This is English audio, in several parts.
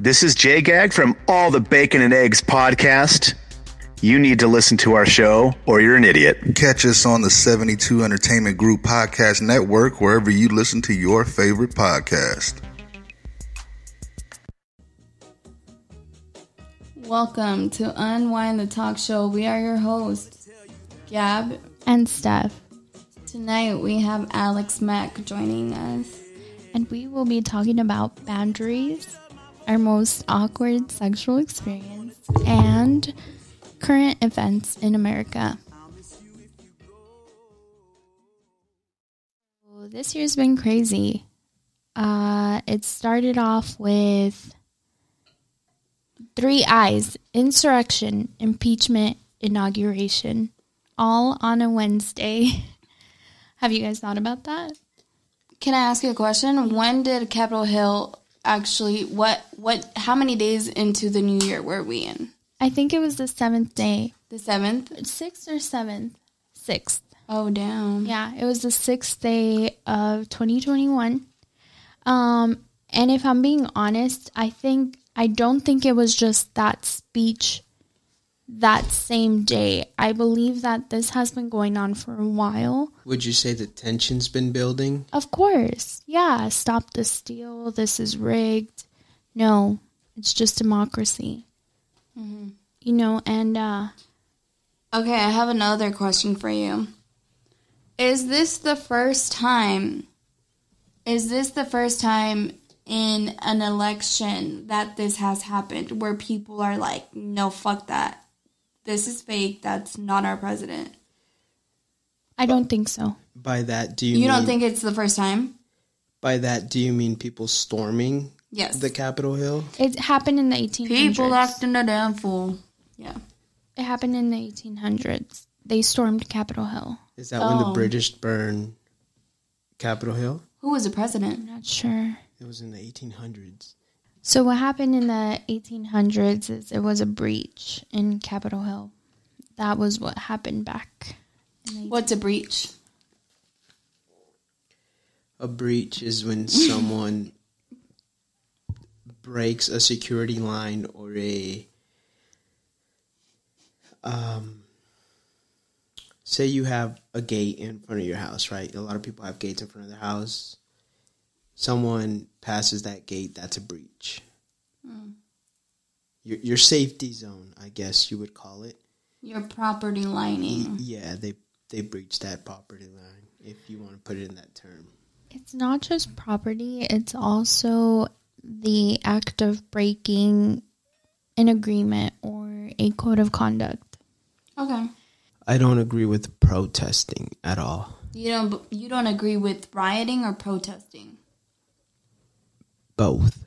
This is J-Gag from All the Bacon and Eggs podcast. You need to listen to our show or you're an idiot. Catch us on the 72 Entertainment Group Podcast Network, wherever you listen to your favorite podcast. Welcome to Unwind the Talk Show. We are your hosts, Gab and Steph. Tonight we have Alex Mack joining us. And we will be talking about boundaries, our most awkward sexual experience, and current events in America. Well, this year's been crazy. It started off with 3 I's: insurrection, impeachment, inauguration, all on a Wednesday. Have you guys thought about that? Can I ask you a question? When did Capitol Hill actually, how many days into the new year were we in? I think it was the 7th day. The 7th? 6th or 7th? 6th. Oh, damn. Yeah, it was the 6th day of 2021. And if I'm being honest, I don't think it was just that speech that same day. I believe that this has been going on for a while. Would you say the tension's been building? Of course. Yeah, stop the steal. This is rigged. No, it's just democracy. Mm-hmm. You know, and... Okay, I have another question for you. Is this the first time in an election that this has happened, where people are like, no, fuck that. This is fake. That's not our president. I don't think so. By that, You don't think it's the first time? By that, do you mean people storming the Capitol Hill? It happened in the 1800s. People acting the damn fool. Yeah. It happened in the 1800s. They stormed Capitol Hill. Is that when the British burned Capitol Hill? Who was the president? I'm not sure. It was in the 1800s. So what happened in the 1800s is it was a breach in Capitol Hill. That was what happened back. What's a breach? A breach is when someone breaks a security line or say you have a gate in front of your house, right? A lot of people have gates in front of their house. Someone passes that gate, that's a breach. Your safety zone, I guess you would call it. Your property lining. Yeah, they breached that property line, if you want to put it in that term. It's not just property, it's also the act of breaking an agreement or a code of conduct. Okay. I don't agree with protesting at all. You don't agree with rioting or protesting? Both.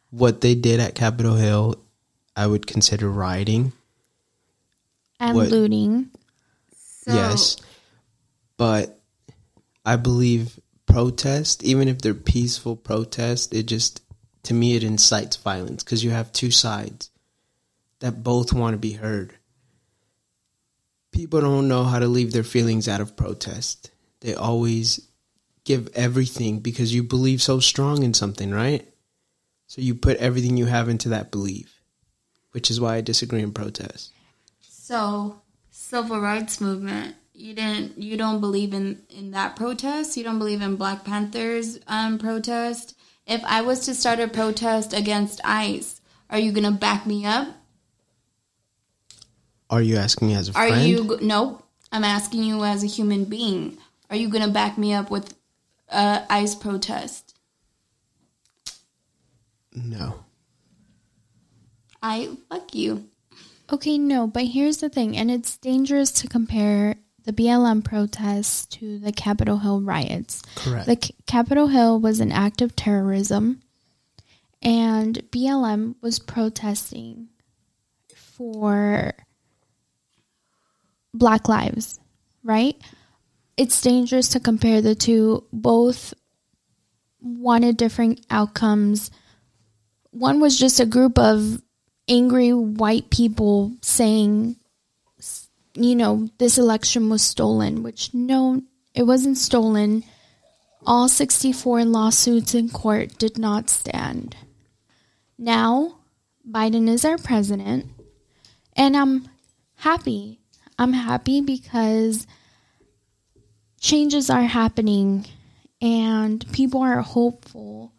What they did at Capitol Hill, I would consider rioting. And looting. Yes. But I believe protest, even if they're peaceful protest, to me, it incites violence because you have two sides that both want to be heard. People don't know how to leave their feelings out of protest. They always give everything because you believe so strong in something, right? So you put everything you have into that belief, which is why I disagree in protest. So, civil rights movement, you don't believe in that protest? You don't believe in Black Panthers protest? If I was to start a protest against ICE, are you going to back me up? Are you asking me as a friend? No, I'm asking you as a human being. Are you going to back me up with ICE protest? No. Fuck you. Okay, no, but here's the thing, and it's dangerous to compare the BLM protests to the Capitol Hill riots. Correct. The Capitol Hill was an act of terrorism, and BLM was protesting for Black lives, right? It's dangerous to compare the two. Both wanted different outcomes. One was just a group of angry white people saying, this election was stolen, which no, it wasn't stolen. All 64 lawsuits in court did not stand. Now, Biden is our president, and I'm happy. I'm happy because changes are happening and people are hopeful.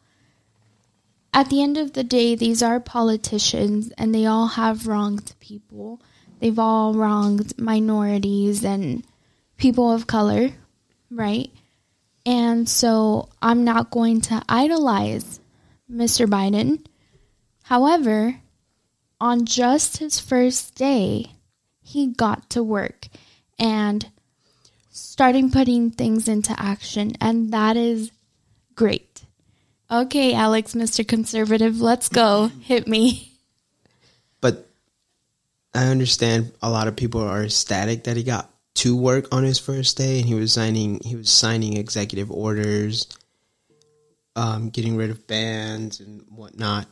At the end of the day, these are politicians and they all have wronged people. They've all wronged minorities and people of color, right? And so I'm not going to idolize Mr. Biden. However, on just his first day, he got to work and starting putting things into action, and that is great. Okay, Alex, Mr. Conservative, let's go. Hit me. But I understand a lot of people are ecstatic that he got to work on his first day, and he was signing executive orders, getting rid of bans and whatnot.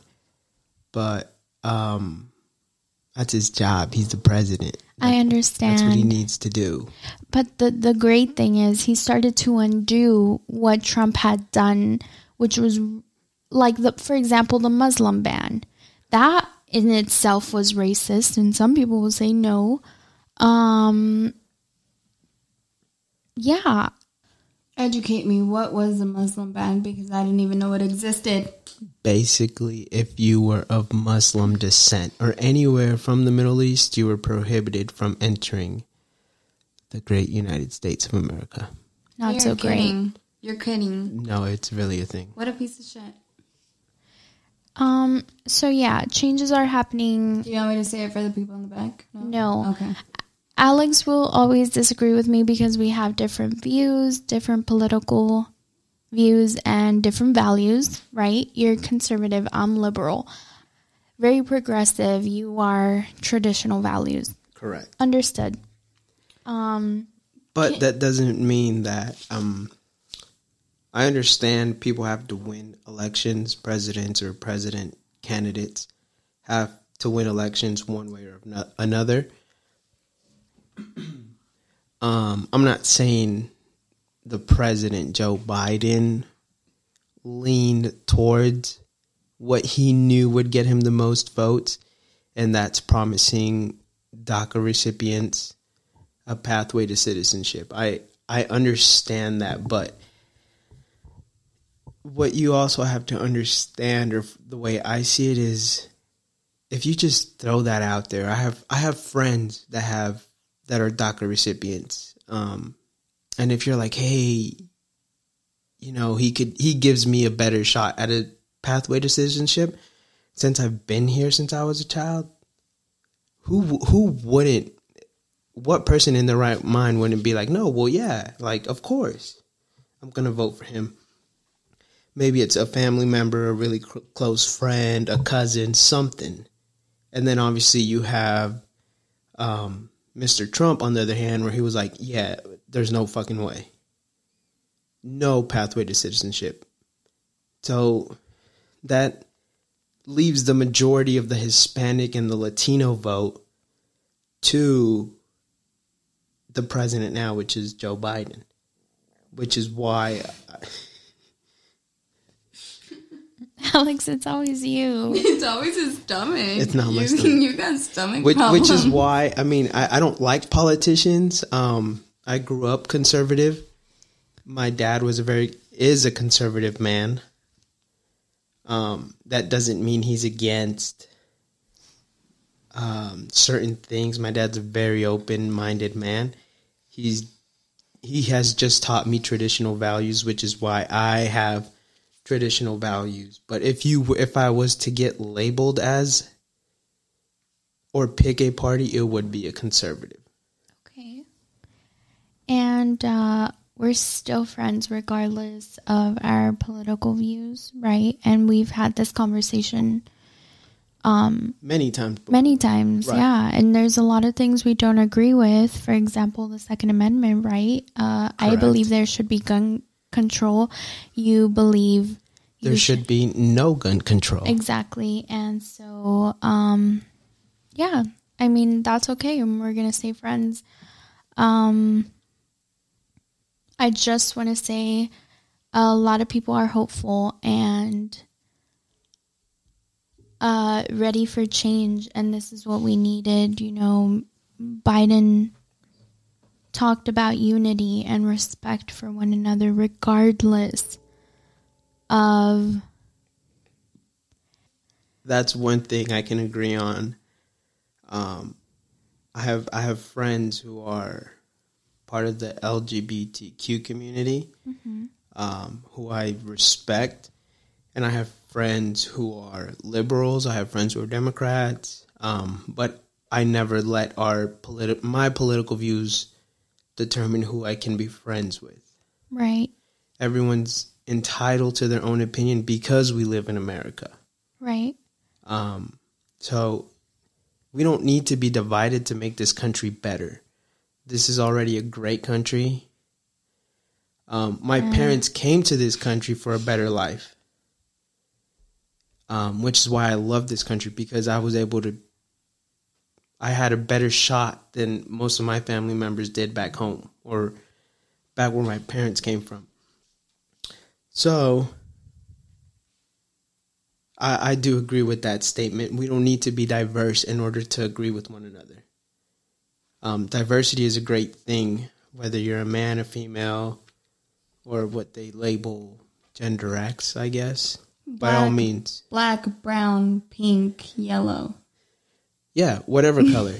But that's his job. He's the president. I understand. That's what he needs to do. But the great thing is he started to undo what Trump had done, which was like, for example, the Muslim ban. That in itself was racist, and some people will say no. Yeah. Educate me. What was the Muslim ban? Because I didn't even know it existed. Basically, if you were of Muslim descent or anywhere from the Middle East, you were prohibited from entering the great United States of America. Not You're so kidding. great. You're kidding. No, it's really a thing. What a piece of shit. So yeah, changes are happening. Do you want me to say it for the people in the back? No. Okay. Alex will always disagree with me because we have different views, different political views, and different values, right? You're conservative, I'm liberal. Very progressive, you are traditional values. Correct. Understood. But that doesn't mean that I understand people have to win elections, presidents or president candidates have to win elections one way or another. I'm not saying the president, Joe Biden, leaned towards what he knew would get him the most votes, and that's promising DACA recipients a pathway to citizenship. I understand that, but what you also have to understand, or the way I see it, is if you just throw that out there. I have friends that are DACA recipients, and if you're like, hey, you know, he gives me a better shot at a pathway to citizenship since I've been here since I was a child. Who wouldn't? What person in their right mind wouldn't be like, no, well, yeah, like, of course, I'm going to vote for him. Maybe it's a family member, a really close friend, a cousin, something. And then obviously you have Mr. Trump, on the other hand, where he was like, yeah, there's no fucking way. No pathway to citizenship. So that leaves the majority of the Hispanic and the Latino vote to the president now, which is Joe Biden. Which is why... Alex, it's always you. It's always his stomach. It's not my stomach. You got stomach problems. Which is why, I mean, I don't like politicians. I grew up conservative. My dad is a conservative man. That doesn't mean he's against certain things. My dad's a very open-minded man. He has just taught me traditional values, which is why I have traditional values. But if I was to get labeled as or pick a party, it would be a conservative. Okay. And we're still friends regardless of our political views, right? And we've had this conversation many times before. Many times, right. Yeah. And there's a lot of things we don't agree with. For example, the Second Amendment, right? I believe there should be gun control. You believe there should be no gun control. Exactly. And so, yeah, I mean, that's okay. And we're going to stay friends. I just want to say a lot of people are hopeful, and ready for change, and this is what we needed. You know, Biden talked about unity and respect for one another regardless of... That's one thing I can agree on. I have friends who are part of the LGBTQ community, who I respect, and I have friends who are liberals. I have friends who are Democrats, but I never let my political views determine who I can be friends with. Right. Everyone's entitled to their own opinion because we live in America. Right. So we don't need to be divided to make this country better. This is already a great country. My parents came to this country for a better life, which is why I love this country, because I had a better shot than most of my family members did back home or back where my parents came from. So I do agree with that statement. We don't need to be diverse in order to agree with one another. Diversity is a great thing, whether you're a man, a female, or what they label gender X, I guess. By all means. Black, brown, pink, yellow. Yeah, whatever color.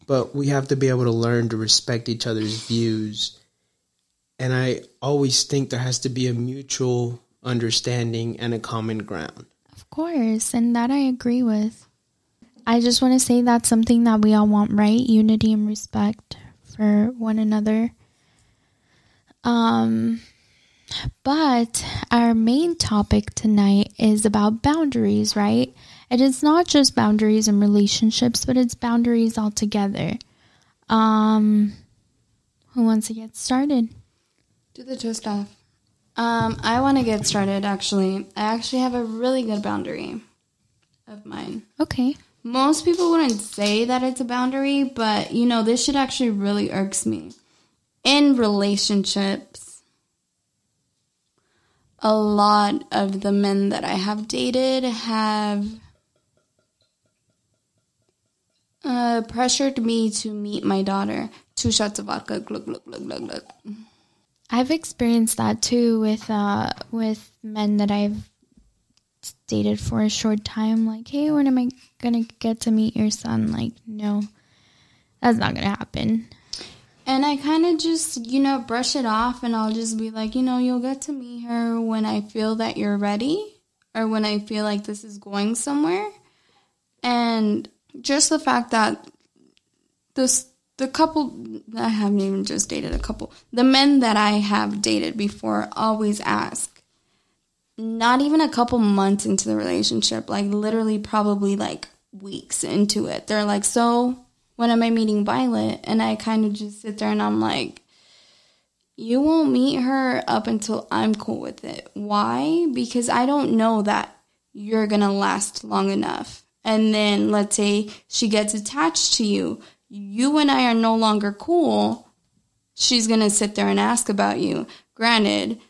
But we have to be able to learn to respect each other's views. And I always think there has to be a mutual understanding and a common ground. Of course, and that I agree with. I just want to say that's something that we all want, right? Unity and respect for one another. But our main topic tonight is about boundaries, right? And it's not just boundaries in relationships, but it's boundaries altogether. Who wants to get started? Do the toast off. I want to get started, actually. I actually have a really good boundary of mine. Okay. Most people wouldn't say that it's a boundary, but, you know, this shit actually really irks me. In relationships, a lot of the men that I have dated have pressured me to meet my daughter. 2 shots of vodka, glug, glug, glug, glug, glug. I've experienced that too with men that I've dated for a short time. Like, hey, when am I gonna get to meet your son? Like, no, that's not gonna happen. And I kind of just, you know, brush it off, and I'll just be like, you know, you'll get to meet her when I feel that you're ready, or when I feel like this is going somewhere. And just the fact that the couple, I haven't even just dated a couple, the men that I have dated before always ask, not even a couple months into the relationship, like literally probably like weeks into it, they're like, so when am I meeting Violet? And I kind of just sit there and I'm like, you won't meet her up until I'm cool with it. Why? Because I don't know that you're going to last long enough. And then let's say she gets attached to you. You and I are no longer cool. She's going to sit there and ask about you. Granted,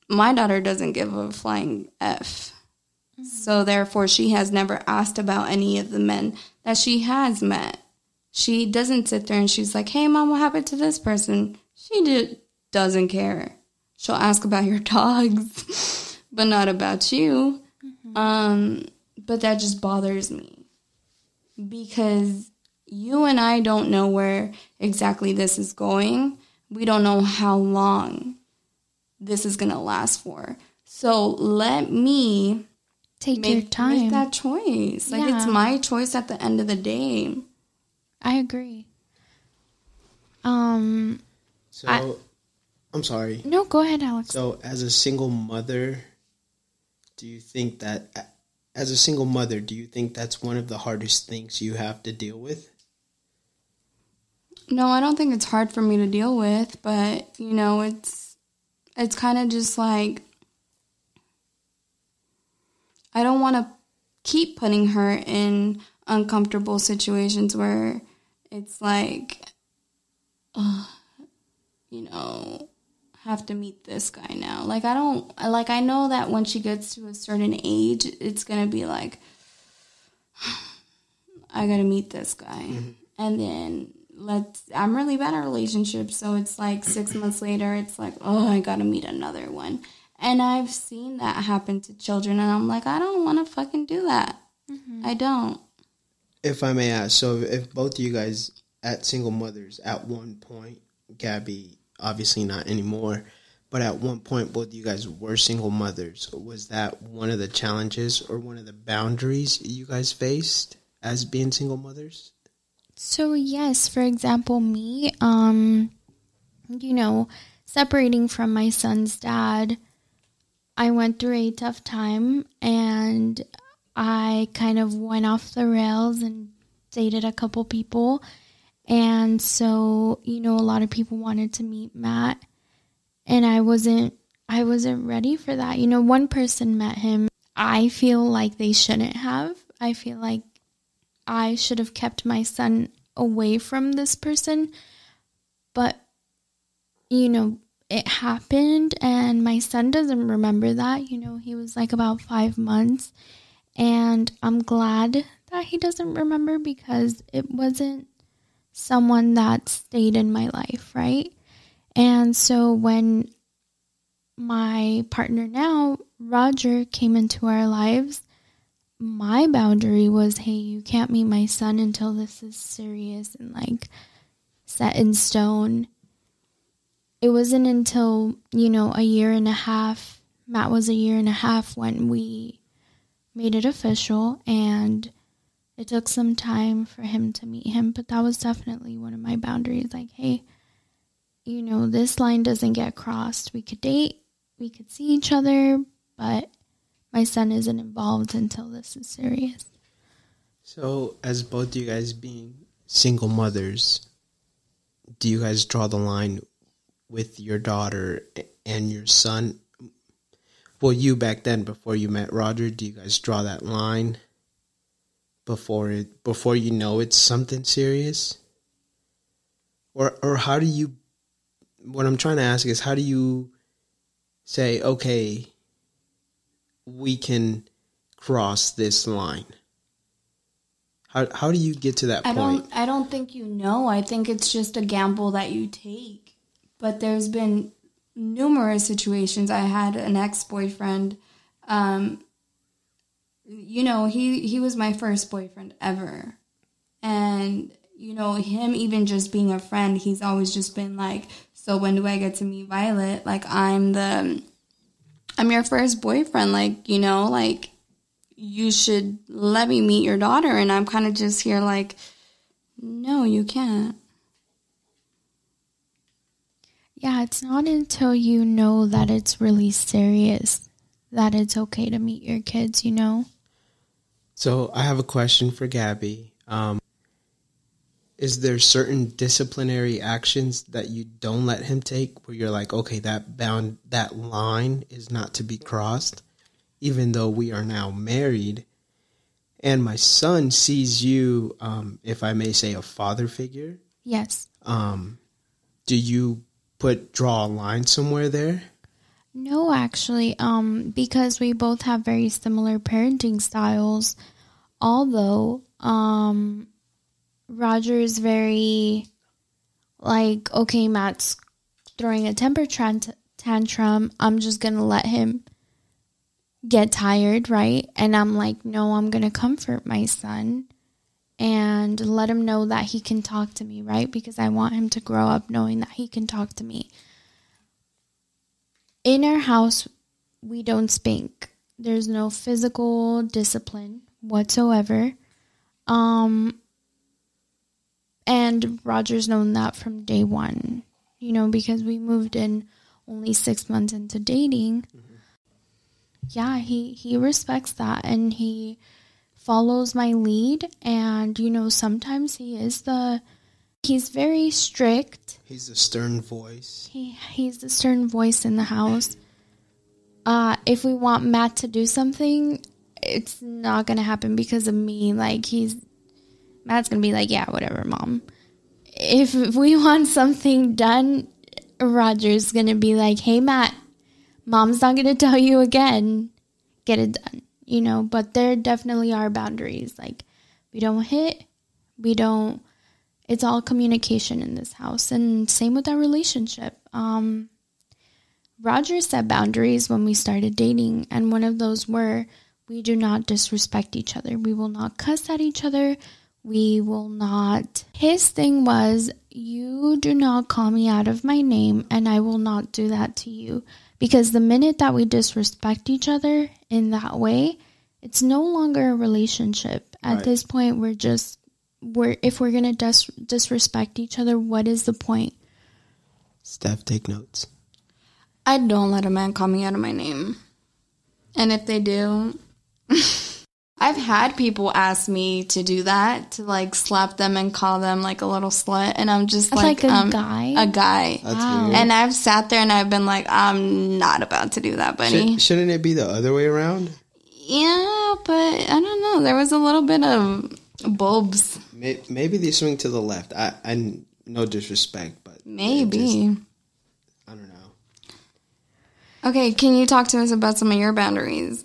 my daughter doesn't give a flying F. Mm-hmm. So therefore, she has never asked about any of the men that she has met. She doesn't sit there and she's like, hey, Mom, what happened to this person? She doesn't care. She'll ask about your dogs, but not about you. Mm-hmm. But that just bothers me because you and I don't know where exactly this is going. We don't know how long this is going to last for. So let me take your time. Make that choice. Like, it's my choice at the end of the day. I agree. I'm sorry. No, go ahead, Alex. So as a single mother, do you think that's one of the hardest things you have to deal with? No, I don't think it's hard for me to deal with, but, you know, it's kind of just like, I don't want to keep putting her in uncomfortable situations where it's like, you know, have to meet this guy now. Like, I know that when she gets to a certain age, it's going to be like, I got to meet this guy. Mm-hmm. And then I'm really bad at relationships. So it's like 6 months later, it's like, oh, I got to meet another one. And I've seen that happen to children. And I'm like, I don't want to fucking do that. Mm-hmm. I don't. If I may ask, so if both of you guys at single mothers at one point, Gabby, obviously not anymore, but at one point both of you guys were single mothers, was that one of the challenges or one of the boundaries you guys faced as being single mothers? So yes, for example, me, separating from my son's dad, I went through a tough time and I kind of went off the rails and dated a couple people. And so, a lot of people wanted to meet Matt and I wasn't ready for that. One person met him. I feel like they shouldn't have. I feel like I should have kept my son away from this person. But, it happened and my son doesn't remember that. He was like about 5 months. And I'm glad that he doesn't remember because it wasn't someone that stayed in my life, right? And so when my partner now, Roger, came into our lives, my boundary was, hey, you can't meet my son until this is serious and like set in stone. It wasn't until, a year and a half, Matt was a year and a half when we made it official, and it took some time for him to meet him, but that was definitely one of my boundaries. Like, hey, this line doesn't get crossed. We could date, we could see each other, but my son isn't involved until this is serious. So, as both of you guys being single mothers, do you guys draw the line with your daughter and your son? Well, you back then, before you met Roger, do you guys draw that line before you know it's something serious? Or how do you, what I'm trying to ask is, how do you say, okay, we can cross this line? How do you get to that point? I don't think I think it's just a gamble that you take. But there's been numerous situations. I had an ex-boyfriend, he was my first boyfriend ever. And, him even just being a friend, he's always just been like, so when do I get to meet Violet? Like, I'm your first boyfriend. Like, you should let me meet your daughter. And I'm kind of just here like, no, you can't. Yeah, it's not until you know that it's really serious that it's okay to meet your kids, So I have a question for Gabby. Is there certain disciplinary actions that you don't let him take where you're like, okay, that line is not to be crossed, even though we are now married and my son sees you, if I may say, a father figure? Yes. Do you draw a line somewhere there? No, actually, because we both have very similar parenting styles, although Roger is very like, okay, Matt's throwing a temper tantrum, I'm just going to let him get tired, right? And I'm like, no, I'm going to comfort my son and let him know that he can talk to me, right? Because I want him to grow up knowing that he can talk to me. In our house, we don't spank. There's no physical discipline whatsoever. And Roger's known that from day one, because we moved in only 6 months into dating. Mm-hmm. Yeah, he respects that and he follows my lead. And, sometimes he's very strict. He's the stern voice. He's the stern voice in the house. If we want Matt to do something, it's not going to happen because of me. Like, Matt's going to be like, yeah, whatever, Mom. If we want something done, Roger's going to be like, hey, Matt, mom's not going to tell you again. Get it done, you know, but there definitely are boundaries. Like, we don't hit, it's all communication in this house. And same with our relationship. Roger set boundaries when we started dating, and one of those were we do not disrespect each other. We will not cuss at each other. We will not. His thing was, you do not call me out of my name, and I will not do that to you. Because the minute that we disrespect each other in that way, it's no longer a relationship. At this point, if we're going to disrespect each other, what is the point? Steph, take notes. I don't let a man call me out of my name. And if they do, I've had people ask me to do that, to like slap them and call them like a little slut. And I'm just like a guy? A guy. That's weird. And I've sat there and I've been like, I'm not about to do that, buddy. Shouldn't it be the other way around? Yeah, but I don't know. There was a little bit of bulbs. Maybe they swing to the left. I no disrespect, but maybe. I don't know. Okay, can you talk to us about some of your boundaries?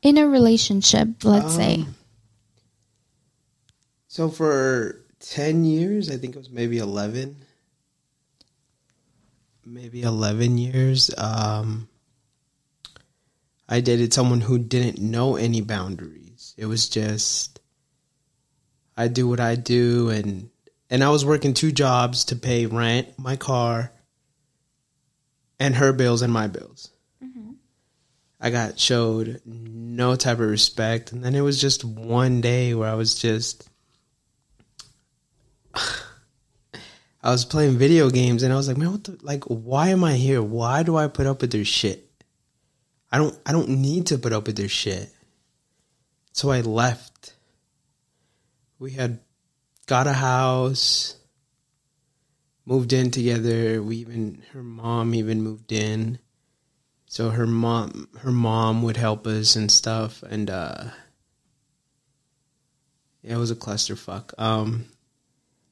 In a relationship, let's say. So for 10 years, I think it was maybe 11. Maybe 11 years. I dated someone who didn't know any boundaries. It was just, I do what I do, and I was working 2 jobs to pay rent, my car, and her bills and my bills. Mm-hmm. I got showed no type of respect, and then it was just one day where I was just, I was playing video games, and I was like, man, why am I here? Why do I put up with their shit? I don't need to put up with their shit. So I left. We had got a house, moved in together. Her mom even moved in. So her mom would help us and stuff, and it was a clusterfuck.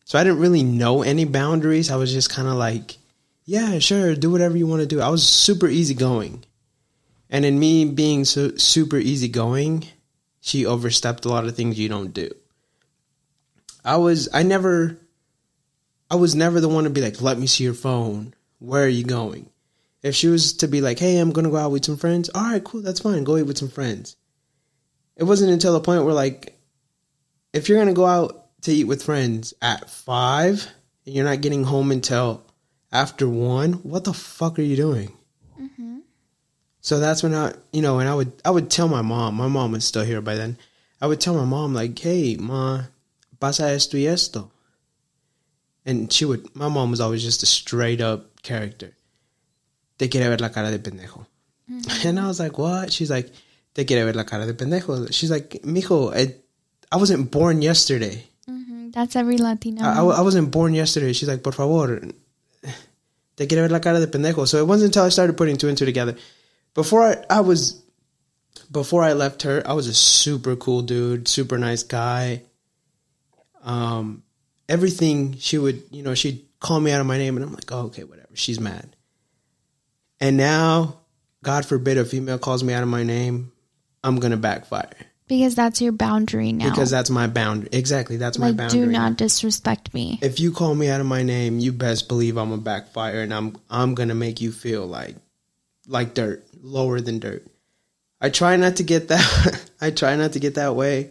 So I didn't really know any boundaries. I was just kind of like, yeah, sure, do whatever you want to do. I was super easygoing. And in me being so super easygoing, she overstepped a lot of things you don't do. I was never the one to be like, let me see your phone. Where are you going? If she was to be like, hey, I'm going to go out with some friends. All right, cool. That's fine. Go eat with some friends. It wasn't until the point where, like, if you're going to go out to eat with friends at 5 and you're not getting home until after 1, what the fuck are you doing? Mm-hmm. So that's when I would tell my mom. My mom was still here by then. I would tell my mom, like, hey, ma, pasa esto y esto. And my mom was always just a straight up character. Te quiere ver la cara de pendejo. Mm-hmm. And I was like, what? She's like, te quiere ver la cara de pendejo. She's like, mijo, I wasn't born yesterday. Mm-hmm. That's every Latino. I wasn't born yesterday. She's like, por favor, te quiere ver la cara de pendejo. So it wasn't until I started putting 2 and 2 together. Before I left her, I was a super cool dude, super nice guy. Everything she'd call me out of my name, and I'm like, oh, okay, whatever. She's mad. And now, God forbid, a female calls me out of my name, I'm going to backfire. Because that's your boundary now. Because that's my boundary. Exactly, that's my boundary. Do not disrespect me. If you call me out of my name, you best believe I'm a backfire, and I'm going to make you feel like dirt, lower than dirt. I try not to get that. I try not to get that way.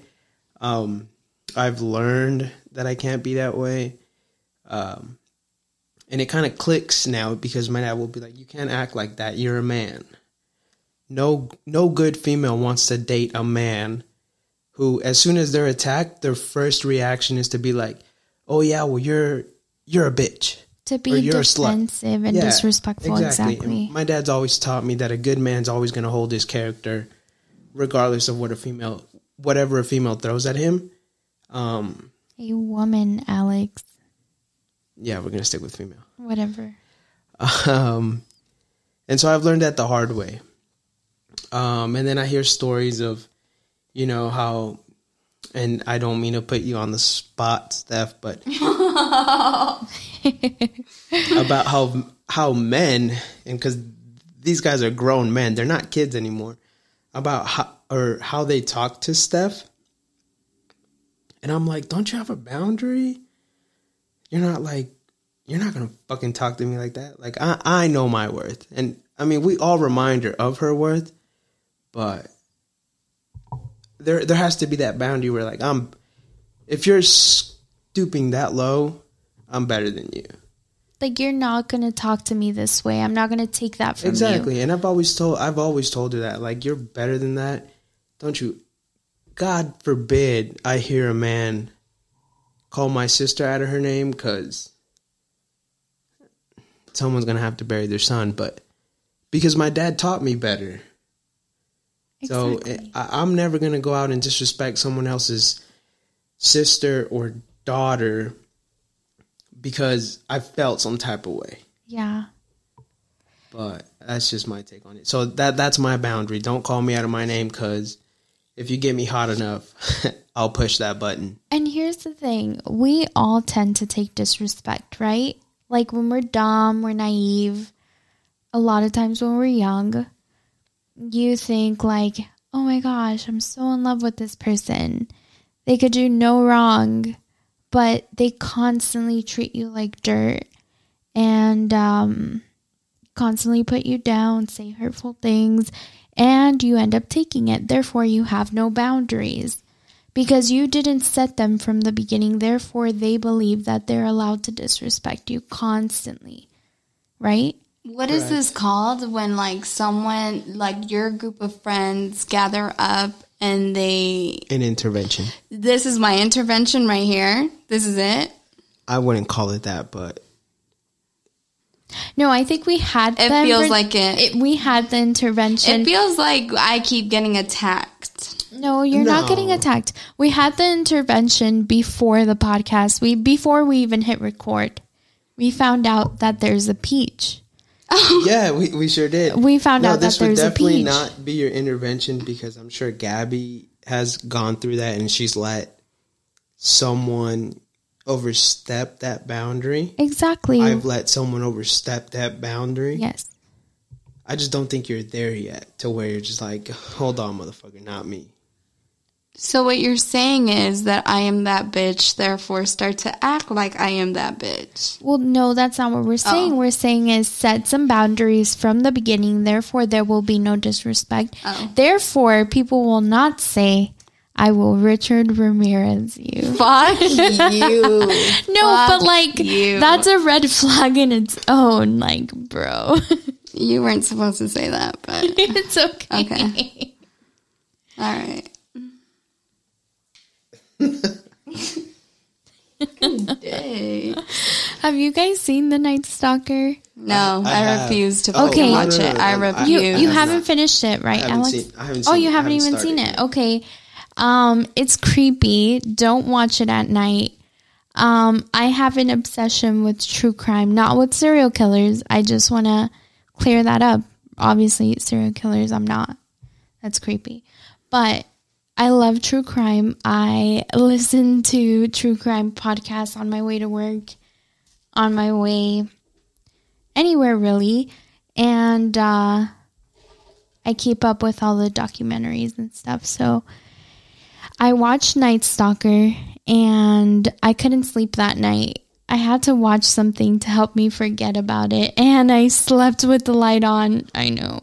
I've learned that I can't be that way. And it kind of clicks now because my dad will be like, you can't act like that. You're a man. No good female wants to date a man who, as soon as they're attacked, their first reaction is to be like, oh yeah, well you're a bitch. To be defensive and disrespectful. Exactly. My dad's always taught me that a good man's always going to hold his character regardless of whatever a female throws at him. A woman, Alex. Yeah, we're going to stick with female. Whatever. And so I've learned that the hard way. And then I hear stories of, how, and I don't mean to put you on the spot, Steph, but about how men, and because these guys are grown men, they're not kids anymore, about how they talk to Steph. And I'm like, don't you have a boundary? You're not going to fucking talk to me like that. Like, I know my worth. And I mean, we all remind her of her worth, but there has to be that boundary where, like, if you're stooping that low, I'm better than you. Like, you're not going to talk to me this way. I'm not going to take that from you. Exactly. And I've always told her that, like, you're better than that. Don't you? God forbid I hear a man call my sister out of her name, because someone's going to have to bury their son. But because my dad taught me better. Exactly. So I'm never going to go out and disrespect someone else's sister or daughter because I felt some type of way. Yeah. But that's just my take on it. So that's my boundary. Don't call me out of my name, because if you get me hot enough, I'll push that button. And here's the thing. We all tend to take disrespect, right? Like, when we're dumb, we're naive. A lot of times when we're young, you think like, oh my gosh, I'm so in love with this person. They could do no wrong, but they constantly treat you like dirt and constantly put you down, say hurtful things, and you end up taking it. Therefore, you have no boundaries because you didn't set them from the beginning. Therefore, they believe that they're allowed to disrespect you constantly, right? What is this called when, like, someone, like, your group of friends gather up and An intervention. This is my intervention right here. This is it. I wouldn't call it that, but. No, I think we had it. Feels like it. We had the intervention. It feels like I keep getting attacked. No, you're not getting attacked. We had the intervention before the podcast. Before we even hit record, we found out that there's a peach. Yeah, we sure did. We found out that there's a peach. This would definitely not be your intervention, because I'm sure Gabby has gone through that and she's let someone overstep that boundary. Exactly. I've let someone overstep that boundary. Yes. I just don't think you're there yet to where you're just like, hold on, motherfucker, not me. So what you're saying is that I am that bitch, therefore start to act like I am that bitch. Well, no, that's not what we're saying. We're saying is set some boundaries from the beginning, therefore there will be no disrespect. Therefore, people will not say, I will Richard Ramirez you. Fuck you. No, but like, that's a red flag in its own, like, bro. You weren't supposed to say that, but. It's okay. Okay. All right. Day. Have you guys seen The Night Stalker? No, I refuse to watch it. I refuse. You haven't finished it, right, Alex? I haven't seen it. You haven't even seen it. Okay. It's creepy. Don't watch it at night. I have an obsession with true crime, not with serial killers. I just want to clear that up. Obviously, serial killers, I'm not. That's creepy. But I love true crime. I listen to true crime podcasts on my way to work, on my way anywhere really. And I keep up with all the documentaries and stuff. So I watched Night Stalker and I couldn't sleep that night. I had to watch something to help me forget about it. And I slept with the light on. I know.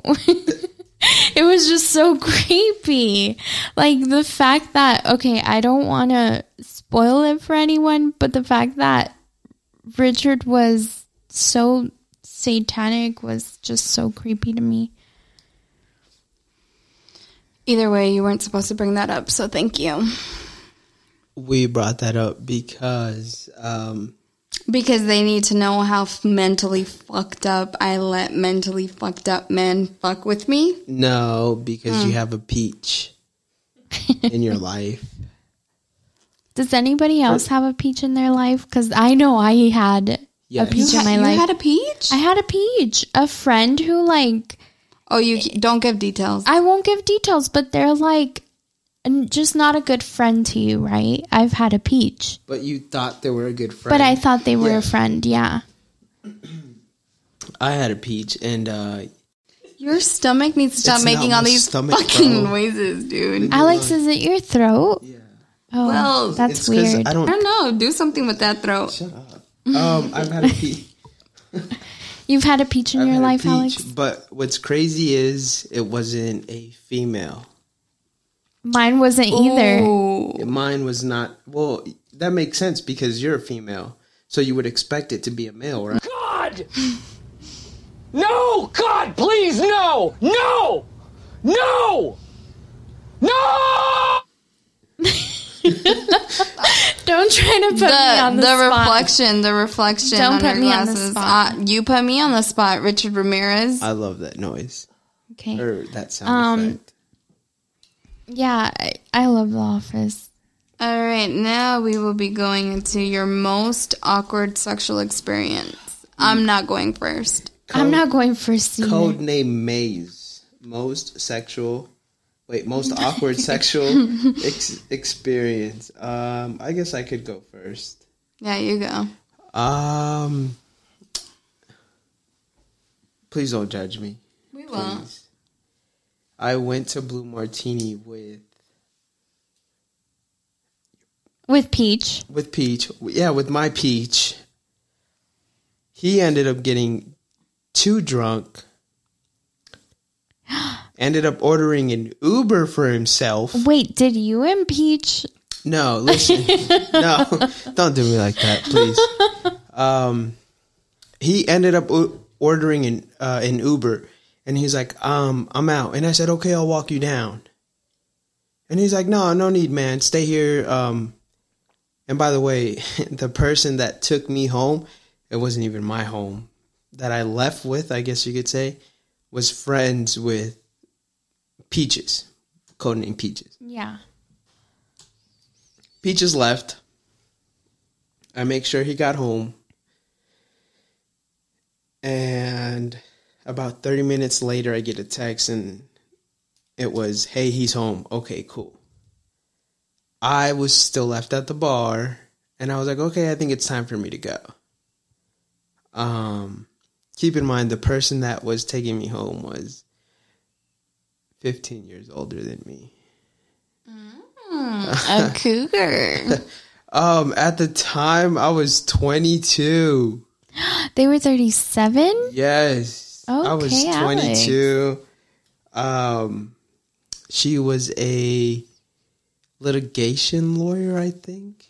It was just so creepy. Like, the fact that, okay, I don't want to spoil it for anyone, but the fact that Richard was so satanic was just so creepy to me. Either way, you weren't supposed to bring that up, so thank you. We brought that up because they need to know how mentally fucked up I let mentally fucked up men fuck with me? No, because you have a peach in your life. Does anybody else have a peach in their life? Because I know I had a peach in my life. You had a peach? I had a peach. A friend who, like... Oh, you don't give details. I won't give details, but they're like and just not a good friend to you, right? I've had a peach. But you thought they were a good friend. But I thought they were a friend, yeah. I had a peach, and your stomach needs to stop making all these fucking noises, dude. Alex, is it your throat? Yeah. Oh, Well, that's weird. I don't know. Do something with that throat. Shut up. I've had a peach. You've had a peach in your life, Alex? But what's crazy is it wasn't a female. Mine wasn't either. Ooh. Mine was not. Well, that makes sense because you're a female. So you would expect it to be a male, right? God! No! God, please, no! No! No! No! Don't try to put me on the spot. The reflection Don't on put your me on the glasses. spot. You put me on the spot, Richard Ramirez. I love that noise. Okay. Or that sound effect. Yeah, I love The Office. All right, now we will be going into your most awkward sexual experience. I'm not going first. I'm not going first either. Code name Maze. Most awkward sexual experience. I guess I could go first. Yeah, you go. Please don't judge me. We won't. Please. I went to Blue Martini with Peach. With Peach. Yeah, with my Peach. He ended up getting too drunk. Ended up ordering an Uber for himself. Wait, did you and Peach? No, listen. No, don't do me like that, please. He ended up ordering an Uber, and he's like, I'm out. And I said, okay, I'll walk you down. And he's like, no need, man. Stay here. And by the way, the person that took me home, it wasn't even my home, that I left with, I guess you could say, was friends with Peaches, codename Peaches. Yeah. Peaches left. I make sure he got home. And about 30 minutes later, I get a text and it was, hey, he's home. Okay, cool. I was still left at the bar and I was like, okay, I think it's time for me to go. Keep in mind, the person that was taking me home was 15 years older than me. A cougar. At the time, I was 22. They were 37? Yes. Okay, I was 22. She was a litigation lawyer, I think.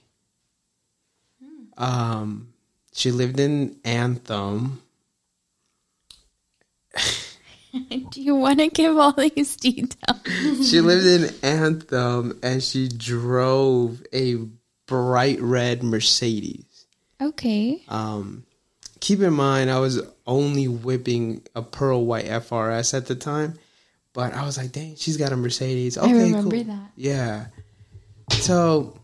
She lived in Anthem. Do you want to give all these details? She lived in Anthem and she drove a bright red Mercedes. Okay. Keep in mind, I was only whipping a pearl white FRS at the time, but I was like, dang, she's got a Mercedes. Okay, I remember cool. that. Yeah. So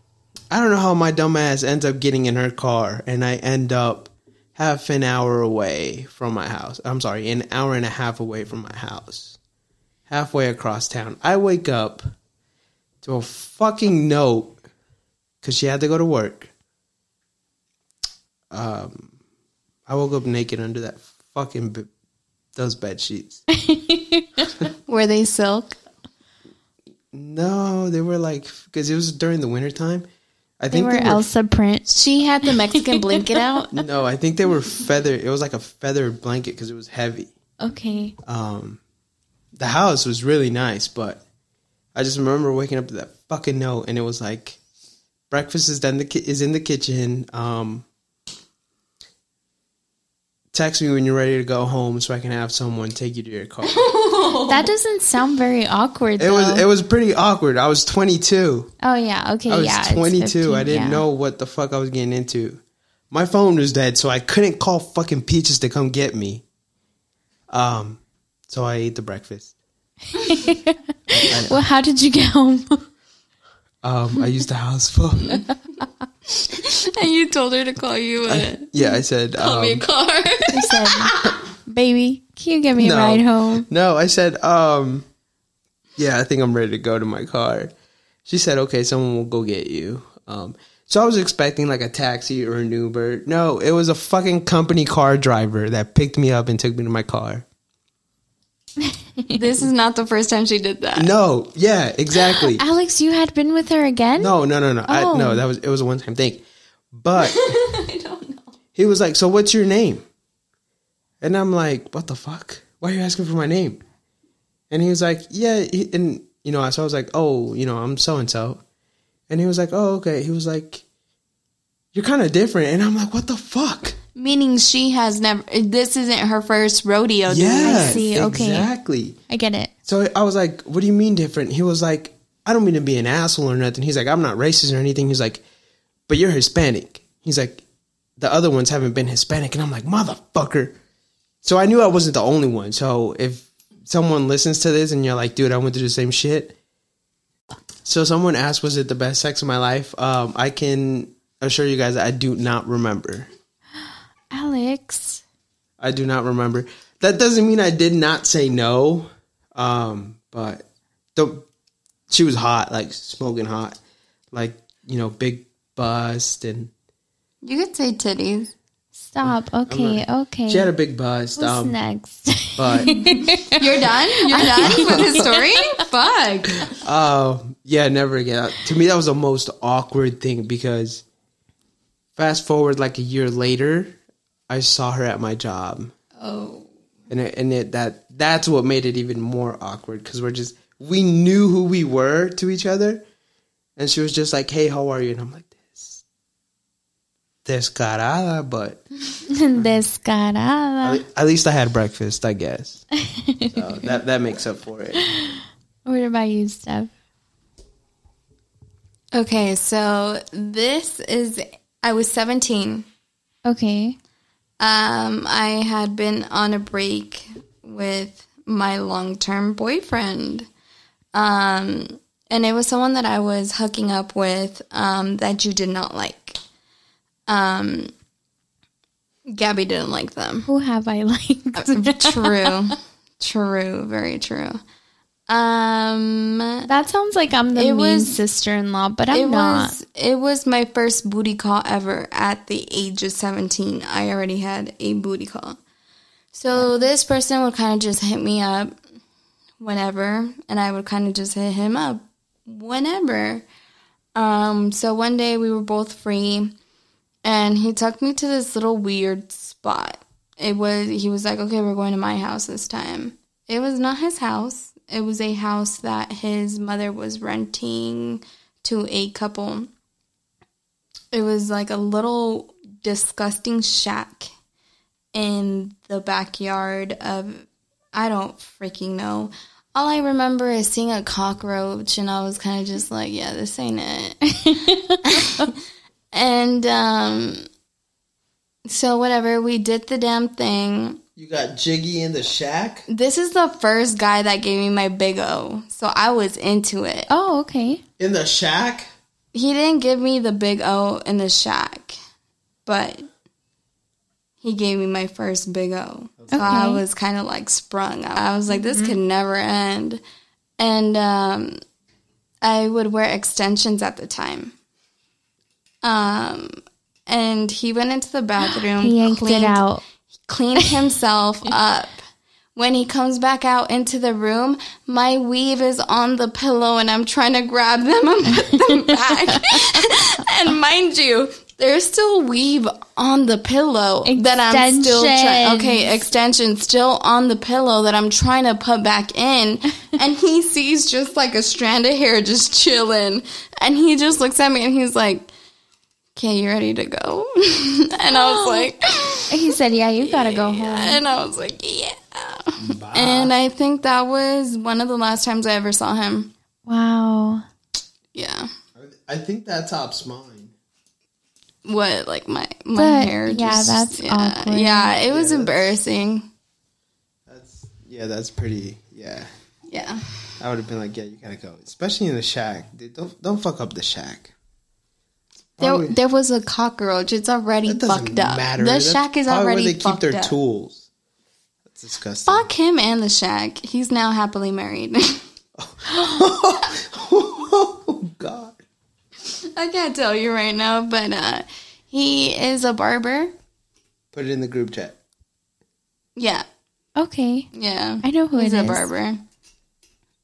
I don't know how my dumb ass ends up getting in her car and I end up half an hour away from my house. I'm sorry, an hour and a half away from my house. Halfway across town. I wake up to a fucking note because she had to go to work. I woke up naked under that fucking those bed sheets. Were they silk? No, they were like, because it was during the wintertime. I They think were Elsa print. She had the Mexican blanket out. No, I think they were feather. It was like a feathered blanket because it was heavy. Okay. The house was really nice, but I just remember waking up to that fucking note, and it was like, breakfast is in the kitchen. Text me when you're ready to go home so I can have someone take you to your car. That doesn't sound very awkward, though. It was pretty awkward. I was 22. Oh, yeah. Okay, I was yeah. 22. 15, I didn't know what the fuck I was getting into. My phone was dead, so I couldn't call fucking Peaches to come get me. So I ate the breakfast. Well, how did you get home? I used the house phone. And you told her to call you I said, call me a car. I said, baby, can you get me a ride home? No, I said, yeah, I think I'm ready to go to my car. She said, okay, someone will go get you. So I was expecting like a taxi or an Uber. No, it was a fucking company car driver that picked me up and took me to my car. This is not the first time she did that. No, yeah, exactly. Alex, you had been with her again? No. Oh. No, it was a one-time thing. But I don't know. he was like, so what's your name? And I'm like, what the fuck? Why are you asking for my name? And he was like, yeah. And, you know, so I was like, oh, you know, I'm so-and-so. And he was like, oh, okay. He was like, you're kind of different. And I'm like, what the fuck? Meaning she has never, this isn't her first rodeo. Yeah, I see. Okay. Exactly. I get it. So I was like, what do you mean different? He was like, I don't mean to be an asshole or nothing. He's like, I'm not racist or anything. He's like, but you're Hispanic. He's like, the other ones haven't been Hispanic. And I'm like, motherfucker. So I knew I wasn't the only one. So if someone listens to this and you're like, dude, I went through the same shit. So someone asked, was it the best sex of my life? I can assure you guys that I do not remember. Alex. I do not remember. That doesn't mean I did not say no. But she was hot, like smoking hot. Like, you know, big bust and... You could say titties. Stop. Okay. Okay. She had a big bust. Who's next? But... You're done? You're done with the story? Fuck. Yeah, never again. To me, that was the most awkward thing because fast forward like a year later, I saw her at my job. Oh. That's what made it even more awkward because we knew who we were to each other. And she was just like, hey, how are you? And I'm like, descarada, but... Descarada. At least I had breakfast, I guess. So that makes up for it. What about you, Steph? Okay, so I was 17. Okay. I had been on a break with my long-term boyfriend. And it was someone that I was hooking up with that you did not like. Gabby didn't like them. Who have I liked? True, very true. That sounds like I'm the mean sister-in-law, but I'm not. It was my first booty call ever at the age of 17. I already had a booty call. So this person would kind of just hit me up whenever, and I would kind of just hit him up whenever. So one day we were both free, and he took me to this little weird spot. He was like, okay, we're going to my house this time. It was not his house. It was a house that his mother was renting to a couple. It was like a little disgusting shack in the backyard of, I don't freaking know. All I remember is seeing a cockroach, and I was kind of just like, yeah, this ain't it. And so whatever, we did the damn thing. You got jiggy in the shack? This is the first guy that gave me my big O, so I was into it. Oh, okay. In the shack? He didn't give me the big O in the shack, but he gave me my first big O. So I was kind of like sprung. I was like, this could never end. And I would wear extensions at the time. And he went into the bathroom. He yanked it out. Cleaned himself up. When he comes back out into the room, my weave is on the pillow, and I'm trying to grab them and put them back. And mind you, there's still weave on the pillow that I'm still trying. Okay, extension still on the pillow that I'm trying to put back in. And he sees just like a strand of hair just chilling. And he just looks at me and he's like, okay, you ready to go? And I was like... He said, yeah, you gotta go home. And I was like, yeah. Bye. And I think that was one of the last times I ever saw him. Wow. Yeah. I think that tops mine. What, like my hair? Yeah, that's awkward. Yeah, it was embarrassing. That's pretty, yeah. Yeah. I would have been like, yeah, you gotta go. Especially in the shack. Dude, don't fuck up the shack. There was a cockroach. It's already fucked up. Matter. The shack is already where they fucked keep their up. tools. That's disgusting. Fuck him and the shack. He's now happily married. Oh God. I can't tell you right now, but he is a barber. Put it in the group chat. Yeah. Okay. Yeah. I know who He's it a is. barber.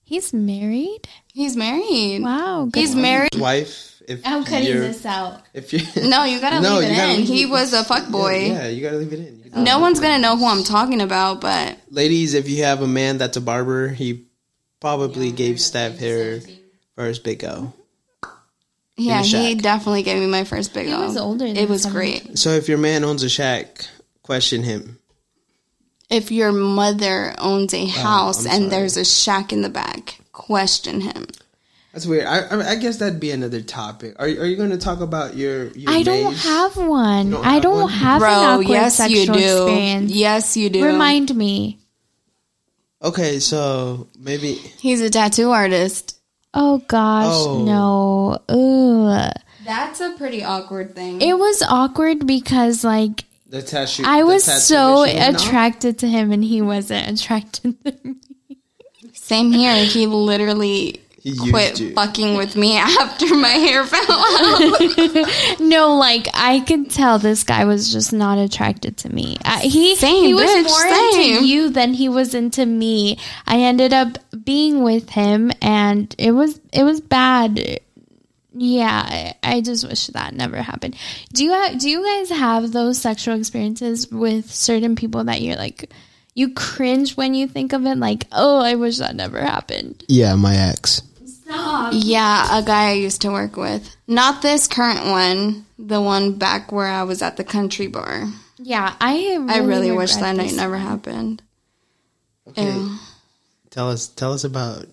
He's married? He's married. Wow. Good He's one. married. Wife, if I'm cutting you're, this out. if you No, you gotta leave it in. leave He it- was a fuckboy. Yeah, you gotta leave it in. You can- No one's gonna know who I'm talking about, but Ladies, if you have a man that's a barber, he probably gave Steph her first big O. yeah, a he shack. definitely gave me my first big He O. was older than It was 17. great. So if your man owns a shack, question him. If your mother owns a house I'm and sorry. there's a shack in the back, question him. That's weird. I guess that'd be another topic. Are you going to talk about your I don't maze? have one. don't I have don't one? have an Bro, awkward yes sexual you do. experience. Yes you do. Remind me. Okay, so maybe He's a tattoo artist. Oh gosh, Oh. no. Ugh. That's a pretty awkward thing. It was awkward because like the tattoo. I the was tattoo so machine and all? attracted to him and he wasn't attracted to me. Same here. He literally He used quit you. fucking with me after my hair fell out. No, like I could tell this guy was just not attracted to me. He Same, was bitch, more same. into you than he was into me. I ended up being with him, and it was bad. Yeah, I just wish that never happened. Do you guys have those sexual experiences with certain people that you're like, you cringe when you think of it? Like, oh, I wish that never happened. Yeah, my ex. Yeah, a guy I used to work with. Not this current one. The one back where I was at the country bar. Yeah, I really wish regret that night this. never happened. Okay. Ew. Tell us about.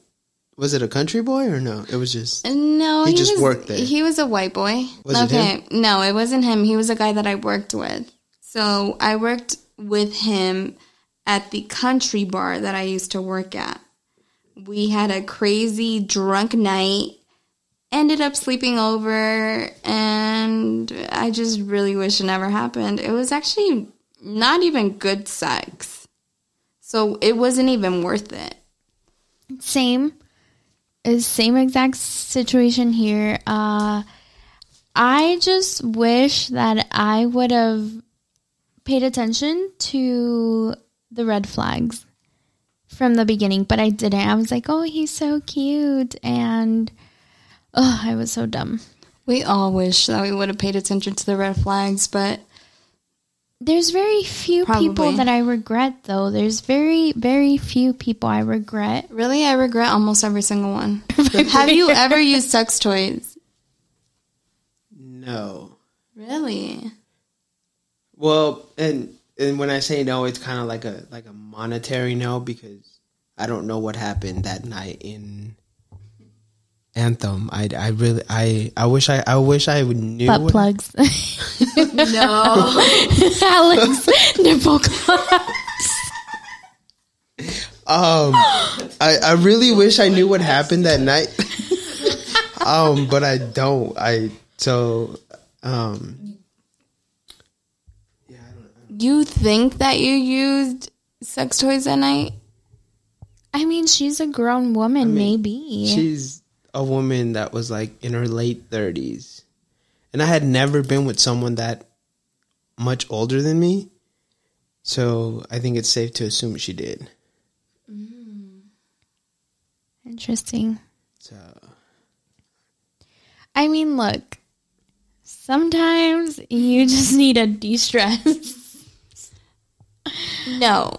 Was it a country boy or no? It was just. No, He just worked there. He was a white boy. Was it him? No, it wasn't him. He was a guy that I worked with. So I worked with him at the country bar that I used to work at. We had a crazy drunk night, ended up sleeping over, and I just really wish it never happened. It was actually not even good sex. So it wasn't even worth it. Same exact situation here. I just wish that I would have paid attention to the red flags from the beginning, but I didn't. I was like, oh, he's so cute, and I was so dumb. We all wish that we would have paid attention to the red flags, but There's very few people Probably. that I regret, though. There's very, very few people I regret. really, I regret almost every single one. Have you ever used sex toys? No. Really? Well, and when I say no, it's kind of like a monetary no, because I don't know what happened that night in Anthem. I wish I would knew. Butt what- plugs. No. Alex, nipple clamps. I really wish I knew what happened that night. But I don't. You think that you used sex toys at night? I mean, she's a grown woman, maybe. She's a woman that was like in her late 30s. And I had never been with someone that much older than me. So I think it's safe to assume she did. Interesting. So I mean, look, sometimes you just need a de-stress. No.